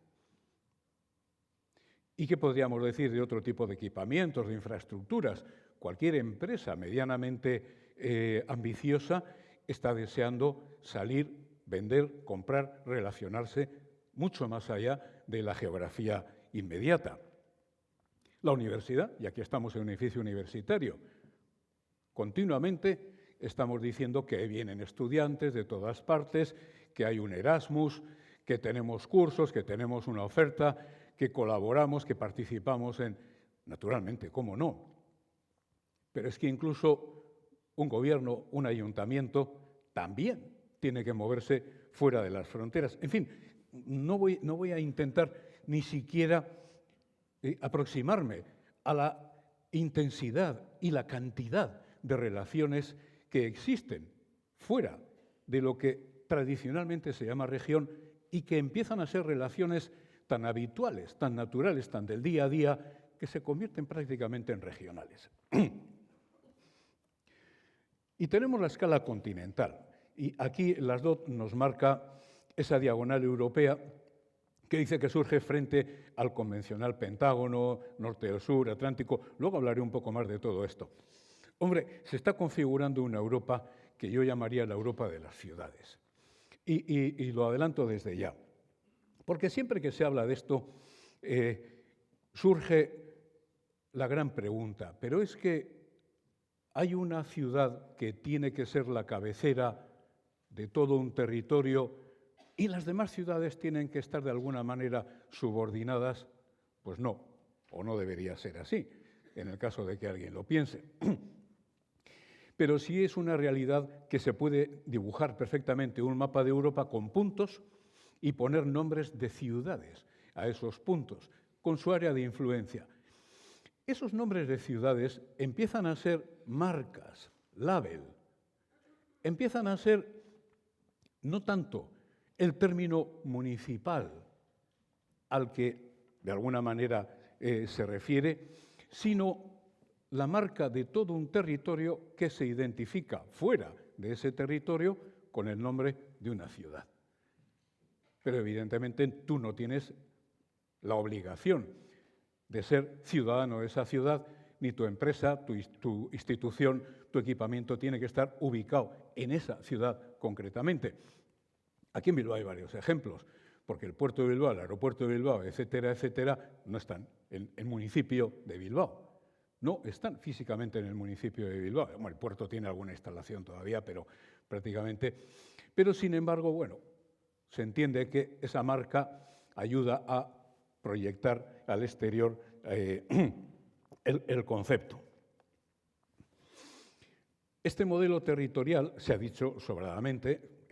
¿Y qué podríamos decir de otro tipo de equipamientos, de infraestructuras? Cualquier empresa medianamente ambiciosa está deseando salir, vender, comprar, relacionarse mucho más allá de la geografía inmediata. La universidad, y aquí estamos en un edificio universitario, continuamente estamos diciendo que vienen estudiantes de todas partes, que hay un Erasmus, que tenemos cursos, que tenemos una oferta, que colaboramos, que participamos en... Naturalmente, ¿cómo no? Pero es que incluso un gobierno, un ayuntamiento, también tiene que moverse fuera de las fronteras. En fin, no voy a intentar ni siquiera aproximarme a la intensidad y la cantidad de relaciones que existen fuera de lo que tradicionalmente se llama región y que empiezan a ser relaciones tan habituales, tan naturales, tan del día a día, que se convierten prácticamente en regionales. Y tenemos la escala continental. Y aquí las DOT nos marca esa diagonal europea que dice que surge frente al convencional Pentágono, norte o sur, Atlántico. Luego hablaré un poco más de todo esto. Hombre, se está configurando una Europa que yo llamaría la Europa de las ciudades. Y lo adelanto desde ya. Porque siempre que se habla de esto, surge la gran pregunta, pero es que hay una ciudad que tiene que ser la cabecera de todo un territorio y las demás ciudades tienen que estar de alguna manera subordinadas. Pues no, o no debería ser así, en el caso de que alguien lo piense. Pero sí es una realidad que se puede dibujar perfectamente un mapa de Europa con puntos y poner nombres de ciudades a esos puntos, con su área de influencia. Esos nombres de ciudades empiezan a ser marcas, label, empiezan a ser no tanto el término municipal al que de alguna manera se refiere, sino la marca de todo un territorio que se identifica fuera de ese territorio con el nombre de una ciudad. Pero evidentemente tú no tienes la obligación de ser ciudadano de esa ciudad, ni tu empresa, tu institución, tu equipamiento tiene que estar ubicado en esa ciudad concretamente. Aquí en Bilbao hay varios ejemplos, porque el puerto de Bilbao, el aeropuerto de Bilbao, etcétera, etcétera, no están en el municipio de Bilbao. No están físicamente en el municipio de Bilbao. Bueno, el puerto tiene alguna instalación todavía, pero prácticamente... Pero, sin embargo, bueno, se entiende que esa marca ayuda a proyectar al exterior el concepto. Este modelo territorial, se ha dicho sobradamente,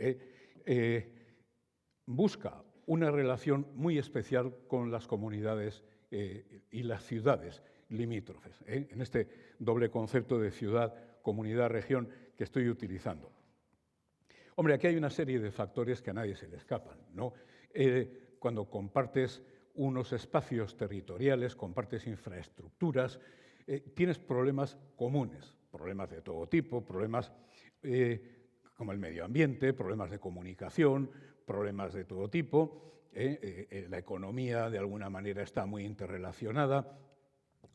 busca una relación muy especial con las comunidades y las ciudades limítrofes, en este doble concepto de ciudad, comunidad, región que estoy utilizando. Hombre, aquí hay una serie de factores que a nadie se le escapan, ¿no? Cuando compartes unos espacios territoriales, compartes infraestructuras, tienes problemas comunes, problemas de todo tipo, problemas como el medio ambiente, problemas de comunicación, problemas de todo tipo, la economía de alguna manera está muy interrelacionada.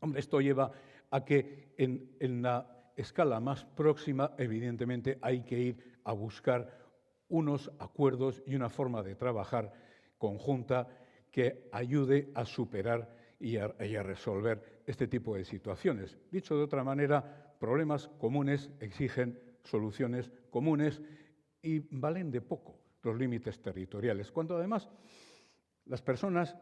Hombre, esto lleva a que en la escala más próxima, evidentemente, hay que ir a buscar unos acuerdos y una forma de trabajar conjunta que ayude a superar y a resolver este tipo de situaciones. Dicho de otra manera, problemas comunes exigen soluciones comunes y valen de poco los límites territoriales, cuando además las personas,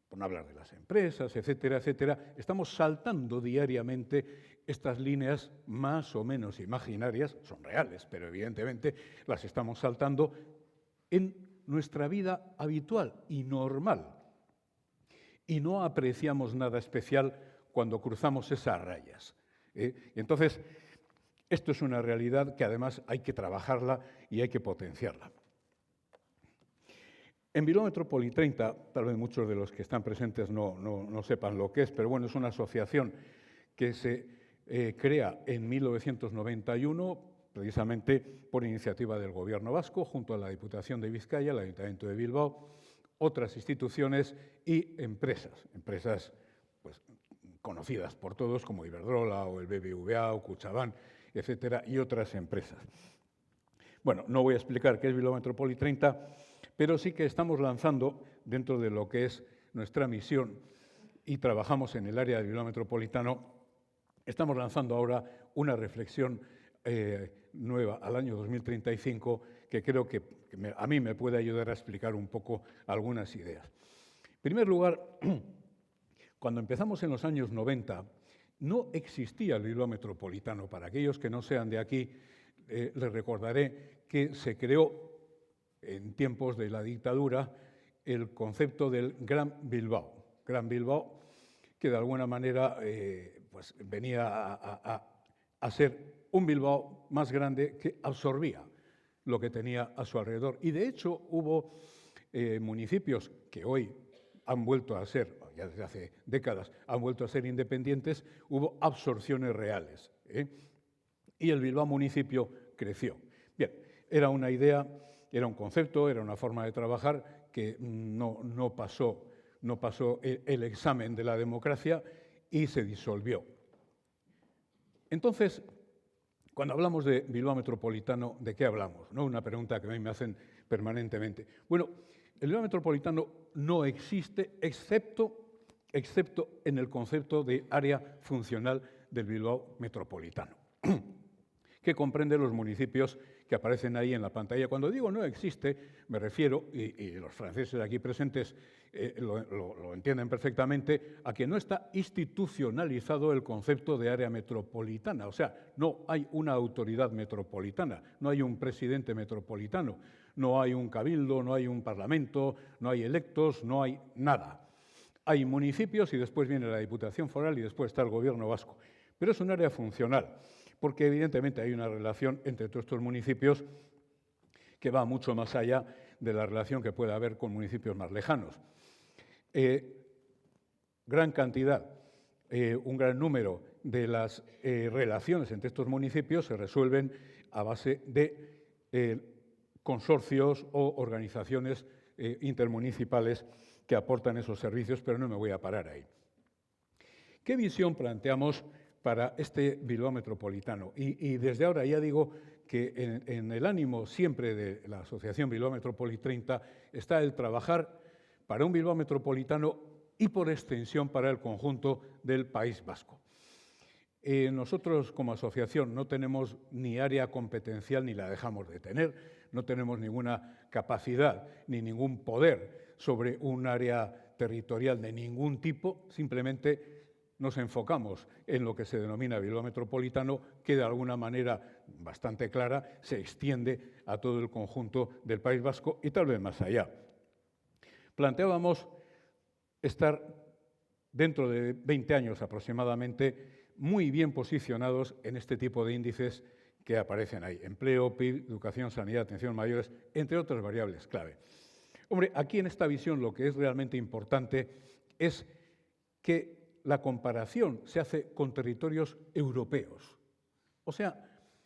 por no hablar de las empresas, etcétera, etcétera, estamos saltando diariamente estas líneas más o menos imaginarias, son reales, pero evidentemente las estamos saltando en nuestra vida habitual y normal. Y no apreciamos nada especial cuando cruzamos esas rayas. Entonces, esto es una realidad que además hay que trabajarla y hay que potenciarla. En Bilbao Metrópoli 30, tal vez muchos de los que están presentes no sepan lo que es, pero bueno, es una asociación que se crea en 1991, precisamente por iniciativa del Gobierno vasco, junto a la Diputación de Vizcaya, el Ayuntamiento de Bilbao, otras instituciones y empresas pues, conocidas por todos como Iberdrola o el BBVA o Kutxabank, etcétera, y otras empresas. Bueno, no voy a explicar qué es Bilbao Metrópoli 30, pero sí que estamos lanzando, dentro de lo que es nuestra misión, y trabajamos en el área del Bilbao Metropolitano, estamos lanzando ahora una reflexión nueva al año 2035 que creo que a mí me puede ayudar a explicar un poco algunas ideas. En primer lugar, cuando empezamos en los años 90, no existía el Bilbao Metropolitano. Para aquellos que no sean de aquí, les recordaré que se creó en tiempos de la dictadura el concepto del Gran Bilbao. Gran Bilbao, que de alguna manera pues venía a ser un Bilbao más grande que absorbía lo que tenía a su alrededor. Y de hecho hubo municipios que hoy han vuelto a ser, ya desde hace décadas, han vuelto a ser independientes, hubo absorciones reales. Y el Bilbao municipio creció. Bien, era una idea, era un concepto, era una forma de trabajar que no pasó el examen de la democracia y se disolvió. Entonces, cuando hablamos de Bilbao Metropolitano, ¿de qué hablamos? ¿No? Una pregunta que a mí me hacen permanentemente. Bueno, el Bilbao Metropolitano no existe excepto en el concepto de área funcional del Bilbao Metropolitano, que comprende los municipios que aparecen ahí en la pantalla. Cuando digo no existe, me refiero, y los franceses aquí presentes lo entienden perfectamente, a que no está institucionalizado el concepto de área metropolitana. O sea, no hay una autoridad metropolitana, no hay un presidente metropolitano, no hay un cabildo, no hay un parlamento, no hay electos, no hay nada. Hay municipios y después viene la Diputación Foral y después está el Gobierno vasco. Pero es un área funcional, porque evidentemente hay una relación entre todos estos municipios que va mucho más allá de la relación que puede haber con municipios más lejanos. Gran cantidad, un gran número de las relaciones entre estos municipios se resuelven a base de consorcios o organizaciones intermunicipales que aportan esos servicios, pero no me voy a parar ahí. ¿Qué visión planteamos para este Bilbao Metropolitano? Y desde ahora ya digo que en el ánimo siempre de la Asociación Bilbao Metrópoli 30 está el trabajar para un Bilbao Metropolitano y por extensión para el conjunto del País Vasco. Nosotros como asociación no tenemos ni área competencial ni la dejamos de tener, no tenemos ninguna capacidad ni ningún poder sobre un área territorial de ningún tipo, simplemente nos enfocamos en lo que se denomina Bilbao Metropolitano, que de alguna manera bastante clara se extiende a todo el conjunto del País Vasco y tal vez más allá. Planteábamos estar dentro de 20 años aproximadamente muy bien posicionados en este tipo de índices que aparecen ahí: empleo, PIB, educación, sanidad, atención a mayores, entre otras variables clave. Hombre, aquí en esta visión lo que es realmente importante es que la comparación se hace con territorios europeos. O sea,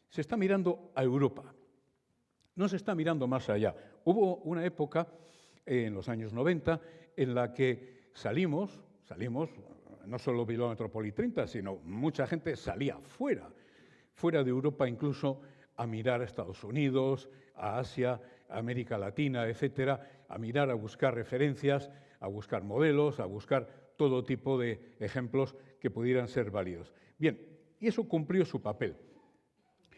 se está mirando a Europa, no se está mirando más allá. Hubo una época, en los años 90, en la que salimos, no solo Bilbao Metrópoli 30, sino mucha gente salía fuera de Europa incluso, a mirar a Estados Unidos, a Asia, a América Latina, etcétera, a mirar, a buscar referencias, a buscar modelos, a buscar todo tipo de ejemplos que pudieran ser válidos. Bien, y eso cumplió su papel.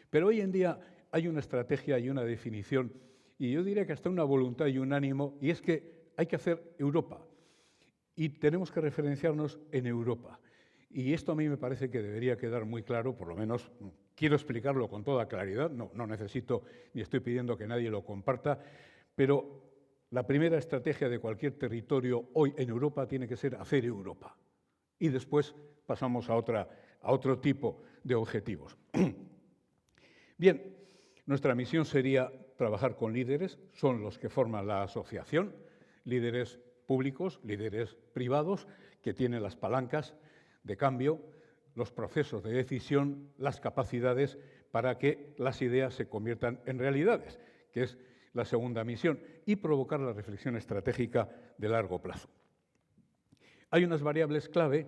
Pero hoy en día hay una estrategia y una definición, y yo diría que hasta una voluntad y un ánimo, y es que hay que hacer Europa, y tenemos que referenciarnos en Europa. Y esto a mí me parece que debería quedar muy claro, por lo menos quiero explicarlo con toda claridad, no necesito ni estoy pidiendo que nadie lo comparta, pero la primera estrategia de cualquier territorio hoy en Europa tiene que ser hacer Europa. Y después pasamos a otro tipo de objetivos. Bien, nuestra misión sería trabajar con líderes, son los que forman la asociación, líderes públicos, líderes privados, que tienen las palancas de cambio, los procesos de decisión, las capacidades para que las ideas se conviertan en realidades, que es la segunda misión, y provocar la reflexión estratégica de largo plazo. Hay unas variables clave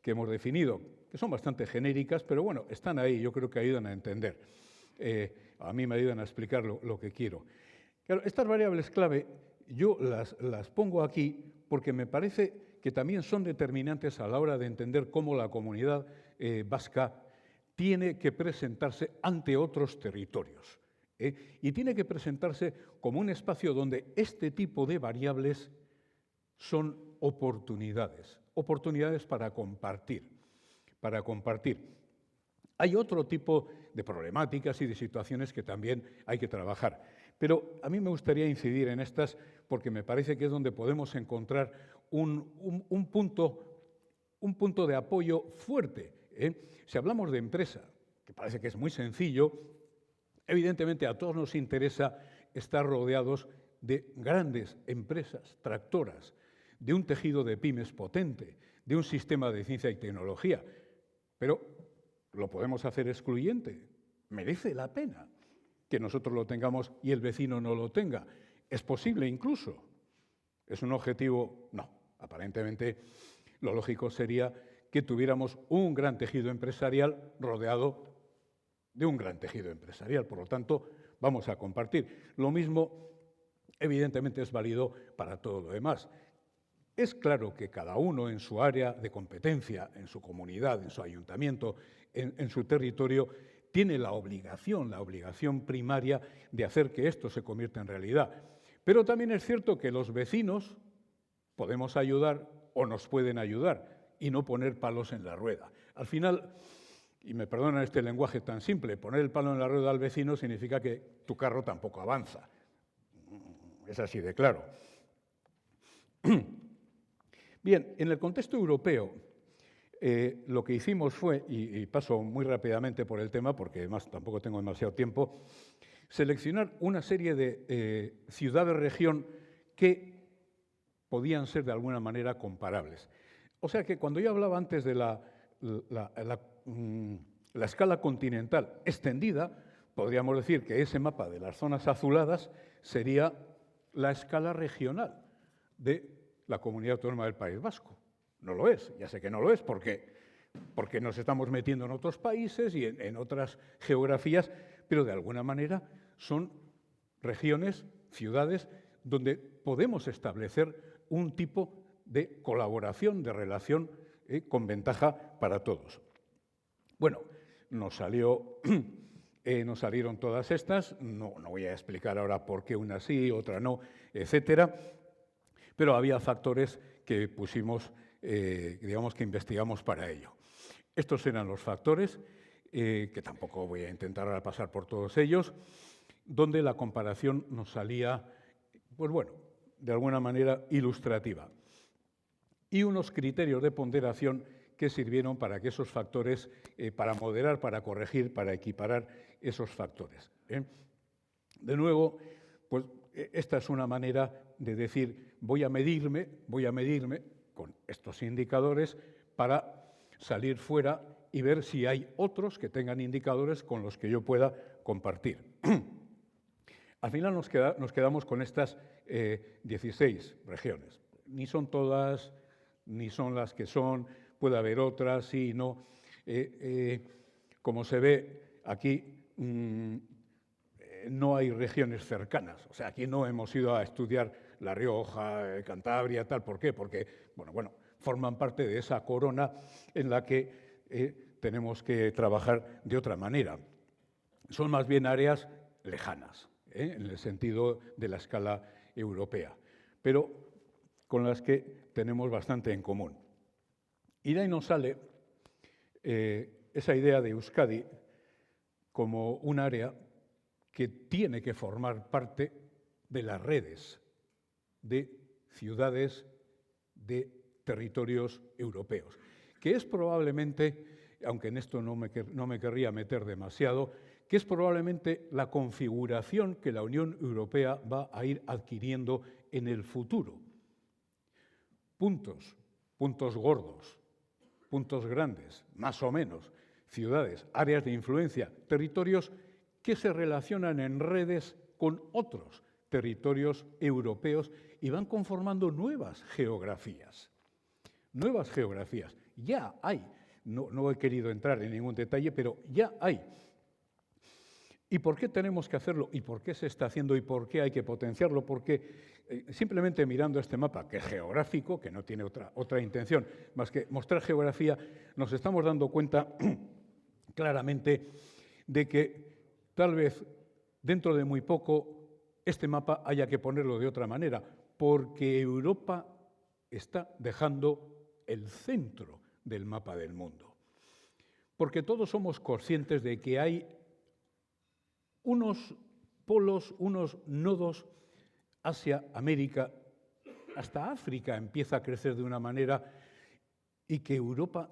que hemos definido, que son bastante genéricas, pero bueno, están ahí, yo creo que ayudan a entender. A mí me ayudan a explicar lo que quiero. Claro, estas variables clave yo las pongo aquí porque me parece que también son determinantes a la hora de entender cómo la comunidad vasca tiene que presentarse ante otros territorios. Y tiene que presentarse como un espacio donde este tipo de variables son oportunidades para compartir. Hay otro tipo de problemáticas y de situaciones que también hay que trabajar, pero a mí me gustaría incidir en estas porque me parece que es donde podemos encontrar un punto de apoyo fuerte. Si hablamos de empresa, que parece que es muy sencillo, evidentemente a todos nos interesa estar rodeados de grandes empresas tractoras, de un tejido de pymes potente, de un sistema de ciencia y tecnología, pero ¿lo podemos hacer excluyente? ¿Merece la pena que nosotros lo tengamos y el vecino no lo tenga? ¿Es posible incluso? ¿Es un objetivo? No. Aparentemente, lo lógico sería que tuviéramos un gran tejido empresarial rodeado de un gran tejido empresarial. Por lo tanto, vamos a compartir. Lo mismo, evidentemente, es válido para todo lo demás. Es claro que cada uno en su área de competencia, en su comunidad, en su ayuntamiento, en su territorio, tiene la obligación primaria de hacer que esto se convierta en realidad. Pero también es cierto que los vecinos podemos ayudar o nos pueden ayudar y no poner palos en la rueda. Al final, y me perdonan este lenguaje tan simple, poner el palo en la rueda al vecino significa que tu carro tampoco avanza. Es así de claro. Bien, en el contexto europeo, lo que hicimos fue, y paso muy rápidamente por el tema porque además tampoco tengo demasiado tiempo, seleccionar una serie de ciudades-región que podían ser de alguna manera comparables. O sea que cuando yo hablaba antes de la escala continental extendida, podríamos decir que ese mapa de las zonas azuladas sería la escala regional de la Comunidad Autónoma del País Vasco. No lo es, ya sé que no lo es, porque nos estamos metiendo en otros países y en otras geografías, pero de alguna manera son regiones, ciudades, donde podemos establecer un tipo de colaboración, de relación con ventaja para todos. Bueno, nos salieron todas estas, no voy a explicar ahora por qué una sí, otra no, etcétera. Pero había factores que pusimos, digamos que investigamos para ello. Estos eran los factores, que tampoco voy a intentar ahora pasar por todos ellos, donde la comparación nos salía, pues bueno, de alguna manera ilustrativa. Y unos criterios de ponderación que sirvieron para que esos factores, para moderar, para corregir, para equiparar esos factores. De nuevo, pues esta es una manera de decir, voy a medirme con estos indicadores para salir fuera y ver si hay otros que tengan indicadores con los que yo pueda compartir. Al final nos quedamos con estas 16 regiones. Ni son todas, ni son las que son, puede haber otras, sí, no. Como se ve aquí, no hay regiones cercanas. O sea, aquí no hemos ido a estudiar La Rioja, Cantabria, tal. ¿Por qué? Porque, bueno, forman parte de esa corona en la que tenemos que trabajar de otra manera. Son más bien áreas lejanas, en el sentido de la escala europea, pero con las que tenemos bastante en común. Y de ahí nos sale esa idea de Euskadi como un área que tiene que formar parte de las redes de ciudades, de territorios europeos, que es probablemente, aunque en esto no me querría meter demasiado, que es probablemente la configuración que la Unión Europea va a ir adquiriendo en el futuro. Puntos gordos, puntos grandes, más o menos, ciudades, áreas de influencia, territorios que se relacionan en redes con otros territorios europeos y van conformando nuevas geografías. Nuevas geografías. Ya hay, no he querido entrar en ningún detalle, pero ya hay. ¿Y por qué tenemos que hacerlo? ¿Y por qué se está haciendo? ¿Y por qué hay que potenciarlo? Porque simplemente mirando este mapa, que es geográfico, que no tiene otra intención más que mostrar geografía, nos estamos dando cuenta claramente de que tal vez dentro de muy poco este mapa haya que ponerlo de otra manera, porque Europa está dejando el centro del mapa del mundo. Porque todos somos conscientes de que hay unos polos, unos nodos, Asia, América, hasta África empieza a crecer de una manera, y que Europa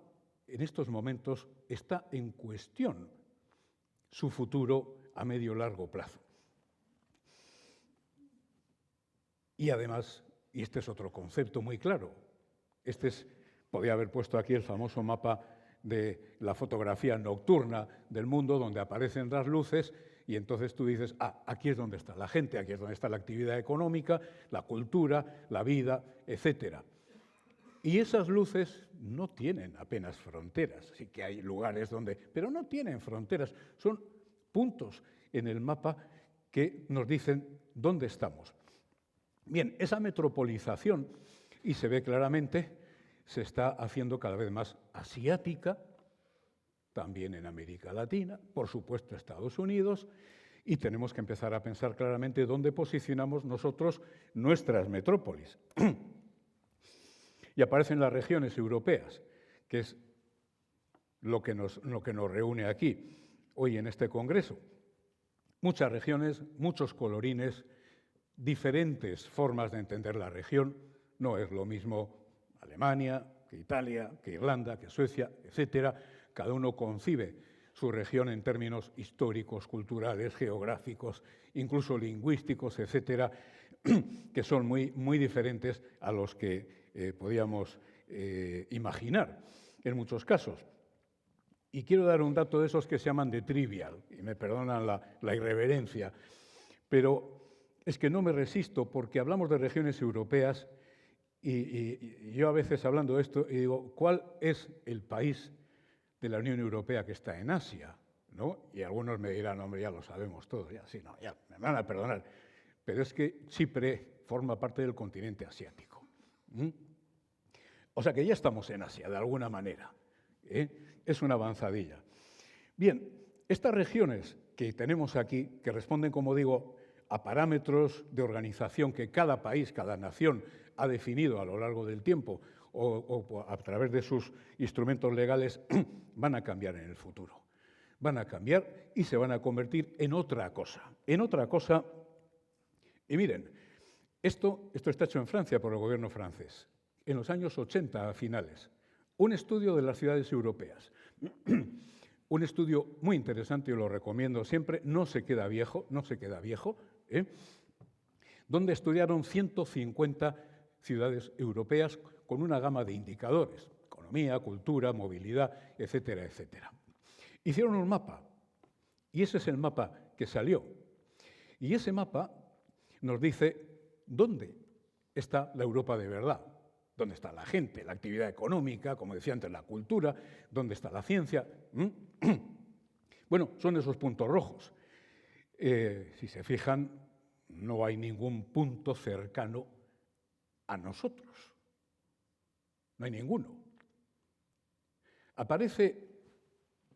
en estos momentos está en cuestión su futuro a medio largo plazo. Y además, y este es otro concepto muy claro, podría haber puesto aquí el famoso mapa de la fotografía nocturna del mundo, donde aparecen las luces, y entonces tú dices, aquí es donde está la gente, aquí es donde está la actividad económica, la cultura, la vida, etc. Y esas luces no tienen apenas fronteras, sí que hay lugares donde, pero no tienen fronteras, son puntos en el mapa que nos dicen dónde estamos. Bien, esa metropolización, y se ve claramente, se está haciendo cada vez más asiática, también en América Latina, por supuesto Estados Unidos, y tenemos que empezar a pensar claramente dónde posicionamos nosotros nuestras metrópolis. Y aparecen las regiones europeas, que es lo que nos reúne aquí, hoy en este congreso. Muchas regiones, muchos colorines, diferentes formas de entender la región. No es lo mismo Alemania, que Italia, que Irlanda, que Suecia, etcétera. Cada uno concibe su región en términos históricos, culturales, geográficos, incluso lingüísticos, etcétera, que son muy diferentes a los que podíamos imaginar en muchos casos. Y quiero dar un dato de esos que se llaman de trivial, y me perdonan la irreverencia, pero es que no me resisto porque hablamos de regiones europeas y yo a veces hablando de esto y digo, ¿cuál es el país de la Unión Europea que está en Asia? ¿No? Y algunos me dirán, hombre, ya lo sabemos todo, ya me van a perdonar, pero es que Chipre forma parte del continente asiático. O sea que ya estamos en Asia, de alguna manera. Es una avanzadilla. Bien, estas regiones que tenemos aquí, que responden, como digo, a parámetros de organización que cada país, cada nación ha definido a lo largo del tiempo o a través de sus instrumentos legales, van a cambiar en el futuro. Van a cambiar y se van a convertir en otra cosa. En otra cosa, y miren, esto está hecho en Francia por el gobierno francés, en los años 80 a finales. Un estudio de las ciudades europeas. Un estudio muy interesante, yo lo recomiendo siempre, no se queda viejo, donde estudiaron 150 ciudades europeas con una gama de indicadores, economía, cultura, movilidad, etcétera, etcétera. Hicieron un mapa, y ese es el mapa que salió. Y ese mapa nos dice dónde está la Europa de verdad, dónde está la gente, la actividad económica, como decía antes, la cultura, dónde está la ciencia. Bueno, son esos puntos rojos. Si se fijan, no hay ningún punto cercano a nosotros. No hay ninguno. Aparece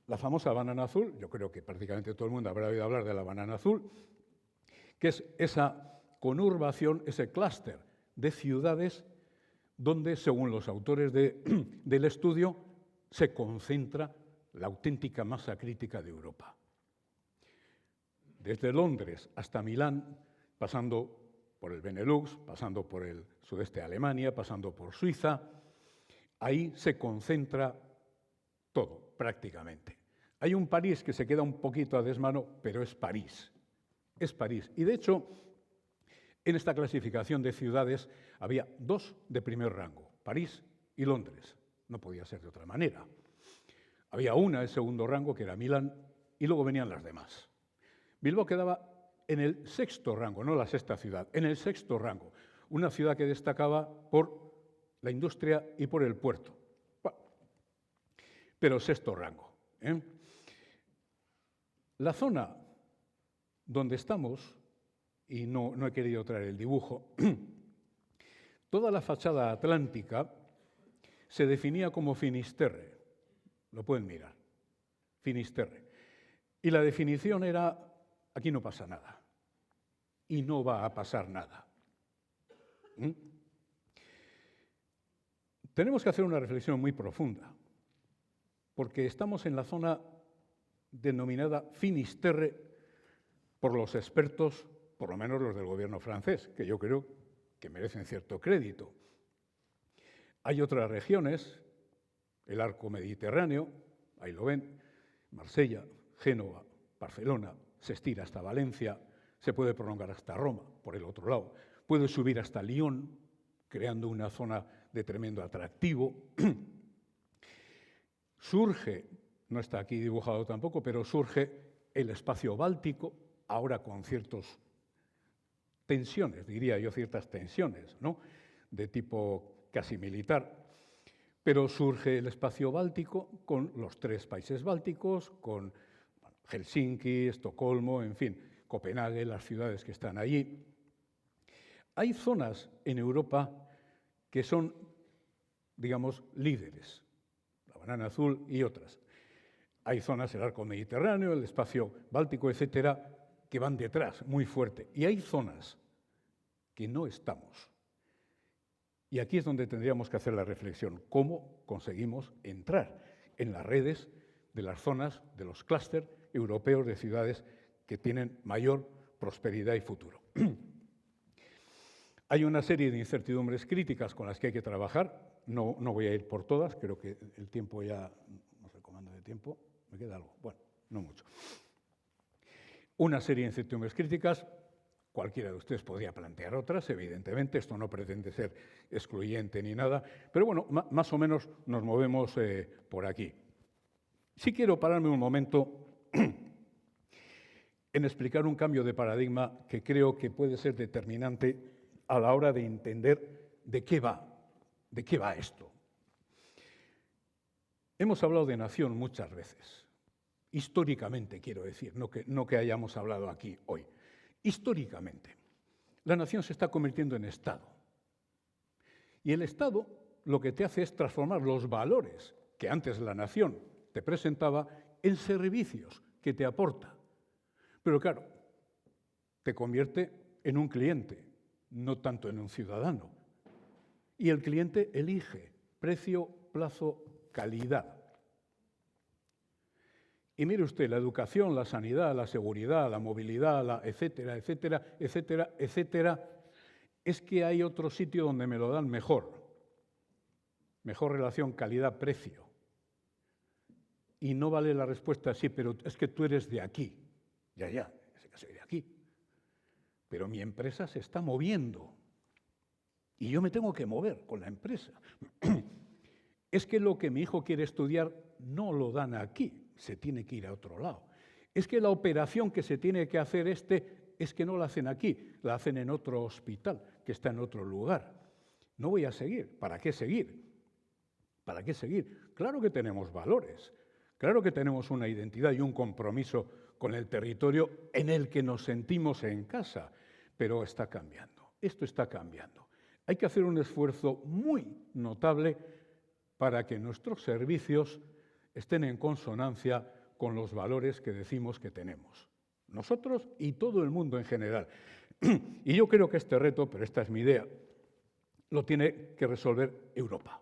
la famosa banana azul, yo creo que prácticamente todo el mundo habrá oído hablar de la banana azul, que es esa conurbación, ese clúster de ciudades donde, según los autores del estudio, se concentra la auténtica masa crítica de Europa. Desde Londres hasta Milán, pasando por el Benelux, pasando por el sudeste de Alemania, pasando por Suiza, ahí se concentra todo, prácticamente. Hay un París que se queda un poquito a desmano, pero es París. Es París. Y de hecho, en esta clasificación de ciudades había dos de primer rango, París y Londres. No podía ser de otra manera. Había una de segundo rango, que era Milán, y luego venían las demás. Bilbao quedaba en el sexto rango, no la sexta ciudad, en el sexto rango. Una ciudad que destacaba por la industria y por el puerto. Bueno, pero sexto rango. La zona donde estamos, y no he querido traer el dibujo, toda la fachada atlántica se definía como Finisterre. Lo pueden mirar. Finisterre. Y la definición era, aquí no pasa nada. Y no va a pasar nada. Tenemos que hacer una reflexión muy profunda, porque estamos en la zona denominada Finisterre por los expertos, por lo menos los del gobierno francés, que yo creo que merecen cierto crédito. Hay otras regiones, el arco mediterráneo, ahí lo ven, Marsella, Génova, Barcelona, se estira hasta Valencia, se puede prolongar hasta Roma, por el otro lado, puede subir hasta Lyon, creando una zona de tremendo atractivo. Surge, no está aquí dibujado tampoco, pero surge el espacio báltico, ahora con ciertas tensiones, diría yo, ciertas tensiones, ¿no?, de tipo casi militar. Pero surge el espacio báltico con los 3 países bálticos, con Helsinki, Estocolmo, en fin, Copenhague, las ciudades que están allí. Hay zonas en Europa que son, digamos, líderes, la Banana Azul y otras. Hay zonas, el arco mediterráneo, el espacio báltico, etcétera, que van detrás muy fuerte. Y hay zonas que no estamos. Y aquí es donde tendríamos que hacer la reflexión. ¿Cómo conseguimos entrar en las redes de las zonas, de los clústeres europeos de ciudades que tienen mayor prosperidad y futuro? Hay una serie de incertidumbres críticas con las que hay que trabajar. No voy a ir por todas, creo que el tiempo ya, no sé, comando de tiempo, ¿me queda algo? Bueno, no mucho. Una serie de incertidumbres críticas, cualquiera de ustedes podría plantear otras, evidentemente, esto no pretende ser excluyente ni nada, pero bueno, más o menos nos movemos por aquí. Sí quiero pararme un momento en explicar un cambio de paradigma que creo que puede ser determinante a la hora de entender de qué va esto. Hemos hablado de nación muchas veces, históricamente quiero decir, no que hayamos hablado aquí hoy. Históricamente, la nación se está convirtiendo en Estado. Y el Estado lo que te hace es transformar los valores que antes la nación te presentaba en servicios que te aporta. Pero claro, te convierte en un cliente, no tanto en un ciudadano. Y el cliente elige precio, plazo, calidad. Y mire usted, la educación, la sanidad, la seguridad, la movilidad, etcétera, etcétera, etcétera, etcétera, es que hay otro sitio donde me lo dan mejor. Mejor relación calidad-precio. Y no vale la respuesta sí, pero es que tú eres de aquí. Ya, es que soy de aquí. Pero mi empresa se está moviendo. Y yo me tengo que mover con la empresa. Es que lo que mi hijo quiere estudiar no lo dan aquí, se tiene que ir a otro lado. Es que la operación que se tiene que hacer es que no la hacen aquí, la hacen en otro hospital, que está en otro lugar. No voy a seguir. ¿Para qué seguir? ¿Para qué seguir? Claro que tenemos valores, claro que tenemos una identidad y un compromiso con el territorio en el que nos sentimos en casa, pero está cambiando, esto está cambiando. Hay que hacer un esfuerzo muy notable para que nuestros servicios estén en consonancia con los valores que decimos que tenemos. Nosotros y todo el mundo en general. Y yo creo que este reto, pero esta es mi idea, lo tiene que resolver Europa.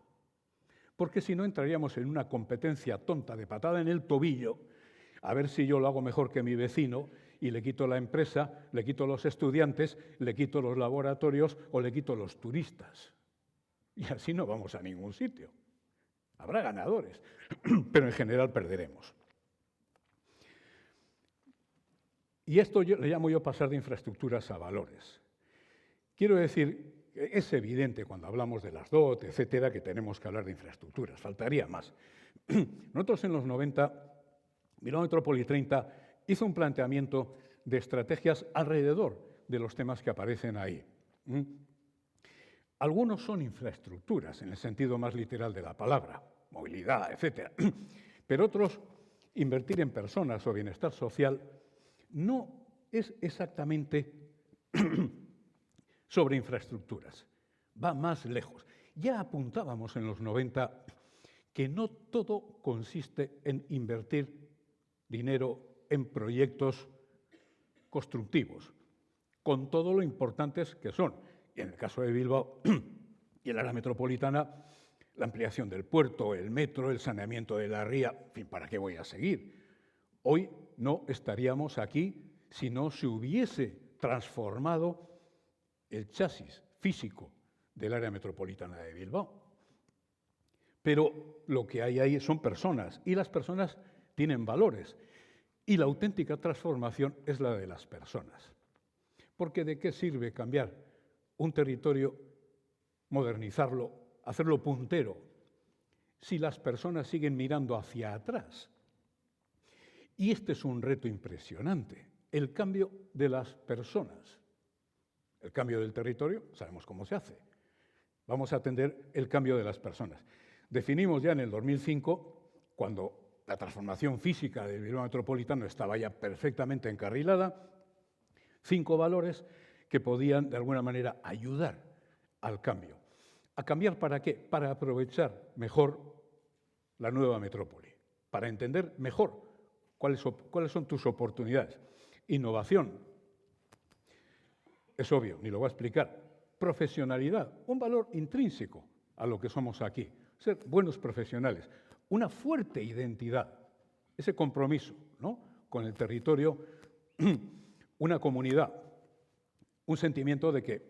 Porque si no entraríamos en una competencia tonta de patada en el tobillo, a ver si yo lo hago mejor que mi vecino y le quito la empresa, le quito los estudiantes, le quito los laboratorios o le quito los turistas. Y así no vamos a ningún sitio. Habrá ganadores, pero en general perderemos. Y esto le llamo yo pasar de infraestructuras a valores. Quiero decir, es evidente cuando hablamos de las DOT, etcétera, que tenemos que hablar de infraestructuras, faltaría más. Nosotros en los 90, Bilbao Metrópoli 30 hizo un planteamiento de estrategias alrededor de los temas que aparecen ahí. Algunos son infraestructuras, en el sentido más literal de la palabra, movilidad, etcétera. Pero otros, invertir en personas o bienestar social, no es exactamente sobre infraestructuras, va más lejos. Ya apuntábamos en los 90 que no todo consiste en invertir dinero en proyectos constructivos, con todo lo importantes que son. Y en el caso de Bilbao y el área metropolitana, la ampliación del puerto, el metro, el saneamiento de la ría, en fin, ¿para qué voy a seguir? Hoy no estaríamos aquí si no se hubiese transformado el chasis físico del área metropolitana de Bilbao. Pero lo que hay ahí son personas, y las personas tienen valores. Y la auténtica transformación es la de las personas. Porque ¿de qué sirve cambiar un territorio, modernizarlo, hacerlo puntero, si las personas siguen mirando hacia atrás? Y este es un reto impresionante, el cambio de las personas. El cambio del territorio, sabemos cómo se hace. Vamos a atender el cambio de las personas. Definimos ya en el 2005, cuando la transformación física del Bilbao metropolitano estaba ya perfectamente encarrilada, 5 valores que podían, de alguna manera, ayudar al cambio. ¿A cambiar para qué? Para aprovechar mejor la nueva metrópoli, para entender mejor cuáles son tus oportunidades. Innovación, es obvio, ni lo voy a explicar. Profesionalidad, un valor intrínseco a lo que somos aquí. Ser buenos profesionales, una fuerte identidad, ese compromiso, ¿no?, con el territorio, una comunidad, un sentimiento de que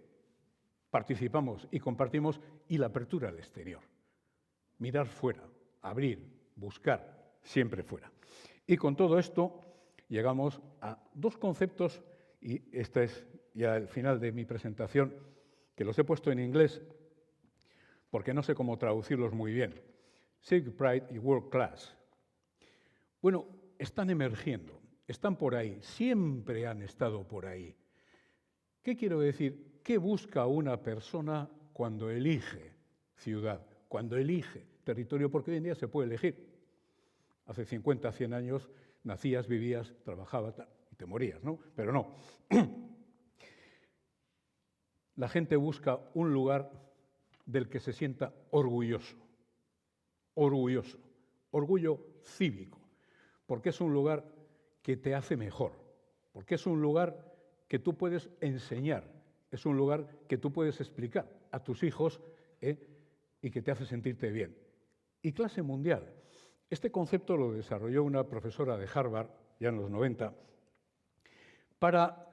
participamos y compartimos, y la apertura al exterior. Mirar fuera, abrir, buscar, siempre fuera. Y con todo esto llegamos a 2 conceptos, y este es ya el final de mi presentación, que los he puesto en inglés porque no sé cómo traducirlos muy bien. Civic Pride y World Class. Bueno, están emergiendo, están por ahí, siempre han estado por ahí. ¿Qué quiero decir? ¿Qué busca una persona cuando elige ciudad, cuando elige territorio? Porque hoy en día se puede elegir. Hace 50, 100 años nacías, vivías, trabajabas y te morías, ¿no? Pero no. La gente busca un lugar del que se sienta orgulloso, orgullo cívico, porque es un lugar que te hace mejor, porque es un lugar que tú puedes enseñar, es un lugar que tú puedes explicar a tus hijos y que te hace sentirte bien. Y clase mundial. Este concepto lo desarrolló una profesora de Harvard, ya en los 90, para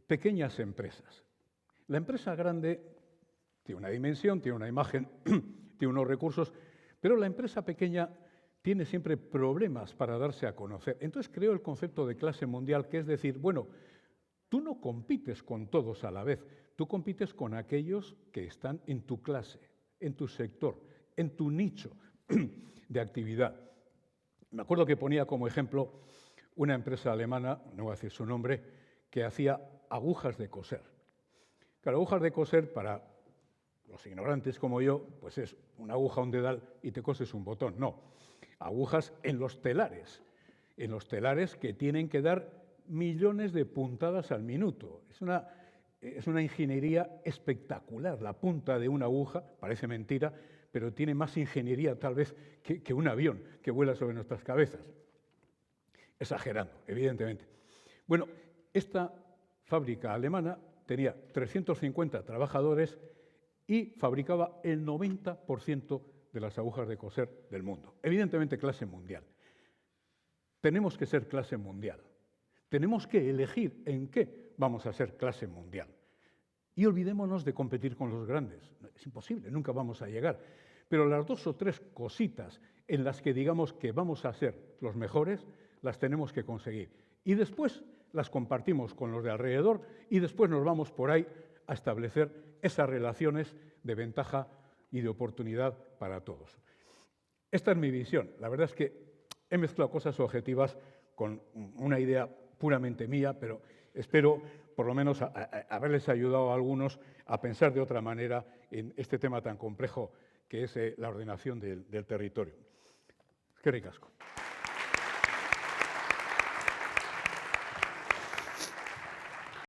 pequeñas empresas. La empresa grande tiene una dimensión, tiene una imagen, tiene unos recursos, pero la empresa pequeña tiene siempre problemas para darse a conocer. Entonces creó el concepto de clase mundial, que es decir, bueno, tú no compites con todos a la vez, tú compites con aquellos que están en tu clase, en tu sector, en tu nicho de actividad. Me acuerdo que ponía como ejemplo una empresa alemana, no voy a decir su nombre, que hacía agujas de coser. Claro, agujas de coser para los ignorantes como yo, pues es una aguja, un dedal y te coses un botón. No, agujas en los telares que tienen que dar millones de puntadas al minuto. Es una ingeniería espectacular. La punta de una aguja, parece mentira, pero tiene más ingeniería tal vez que un avión que vuela sobre nuestras cabezas. Exagerando, evidentemente. Bueno, esta fábrica alemana tenía 350 trabajadores y fabricaba el 90% de las agujas de coser del mundo. Evidentemente clase mundial. Tenemos que ser clase mundial. Tenemos que elegir en qué vamos a ser clase mundial. Y olvidémonos de competir con los grandes. Es imposible, nunca vamos a llegar. Pero las 2 o 3 cositas en las que digamos que vamos a ser los mejores, las tenemos que conseguir. Y después las compartimos con los de alrededor y después nos vamos por ahí a establecer esas relaciones de ventaja y de oportunidad para todos. Esta es mi visión. La verdad es que he mezclado cosas objetivas con una idea puramente mía, pero espero por lo menos haberles ayudado a algunos a pensar de otra manera en este tema tan complejo que es la ordenación del territorio. Eskerrik asko.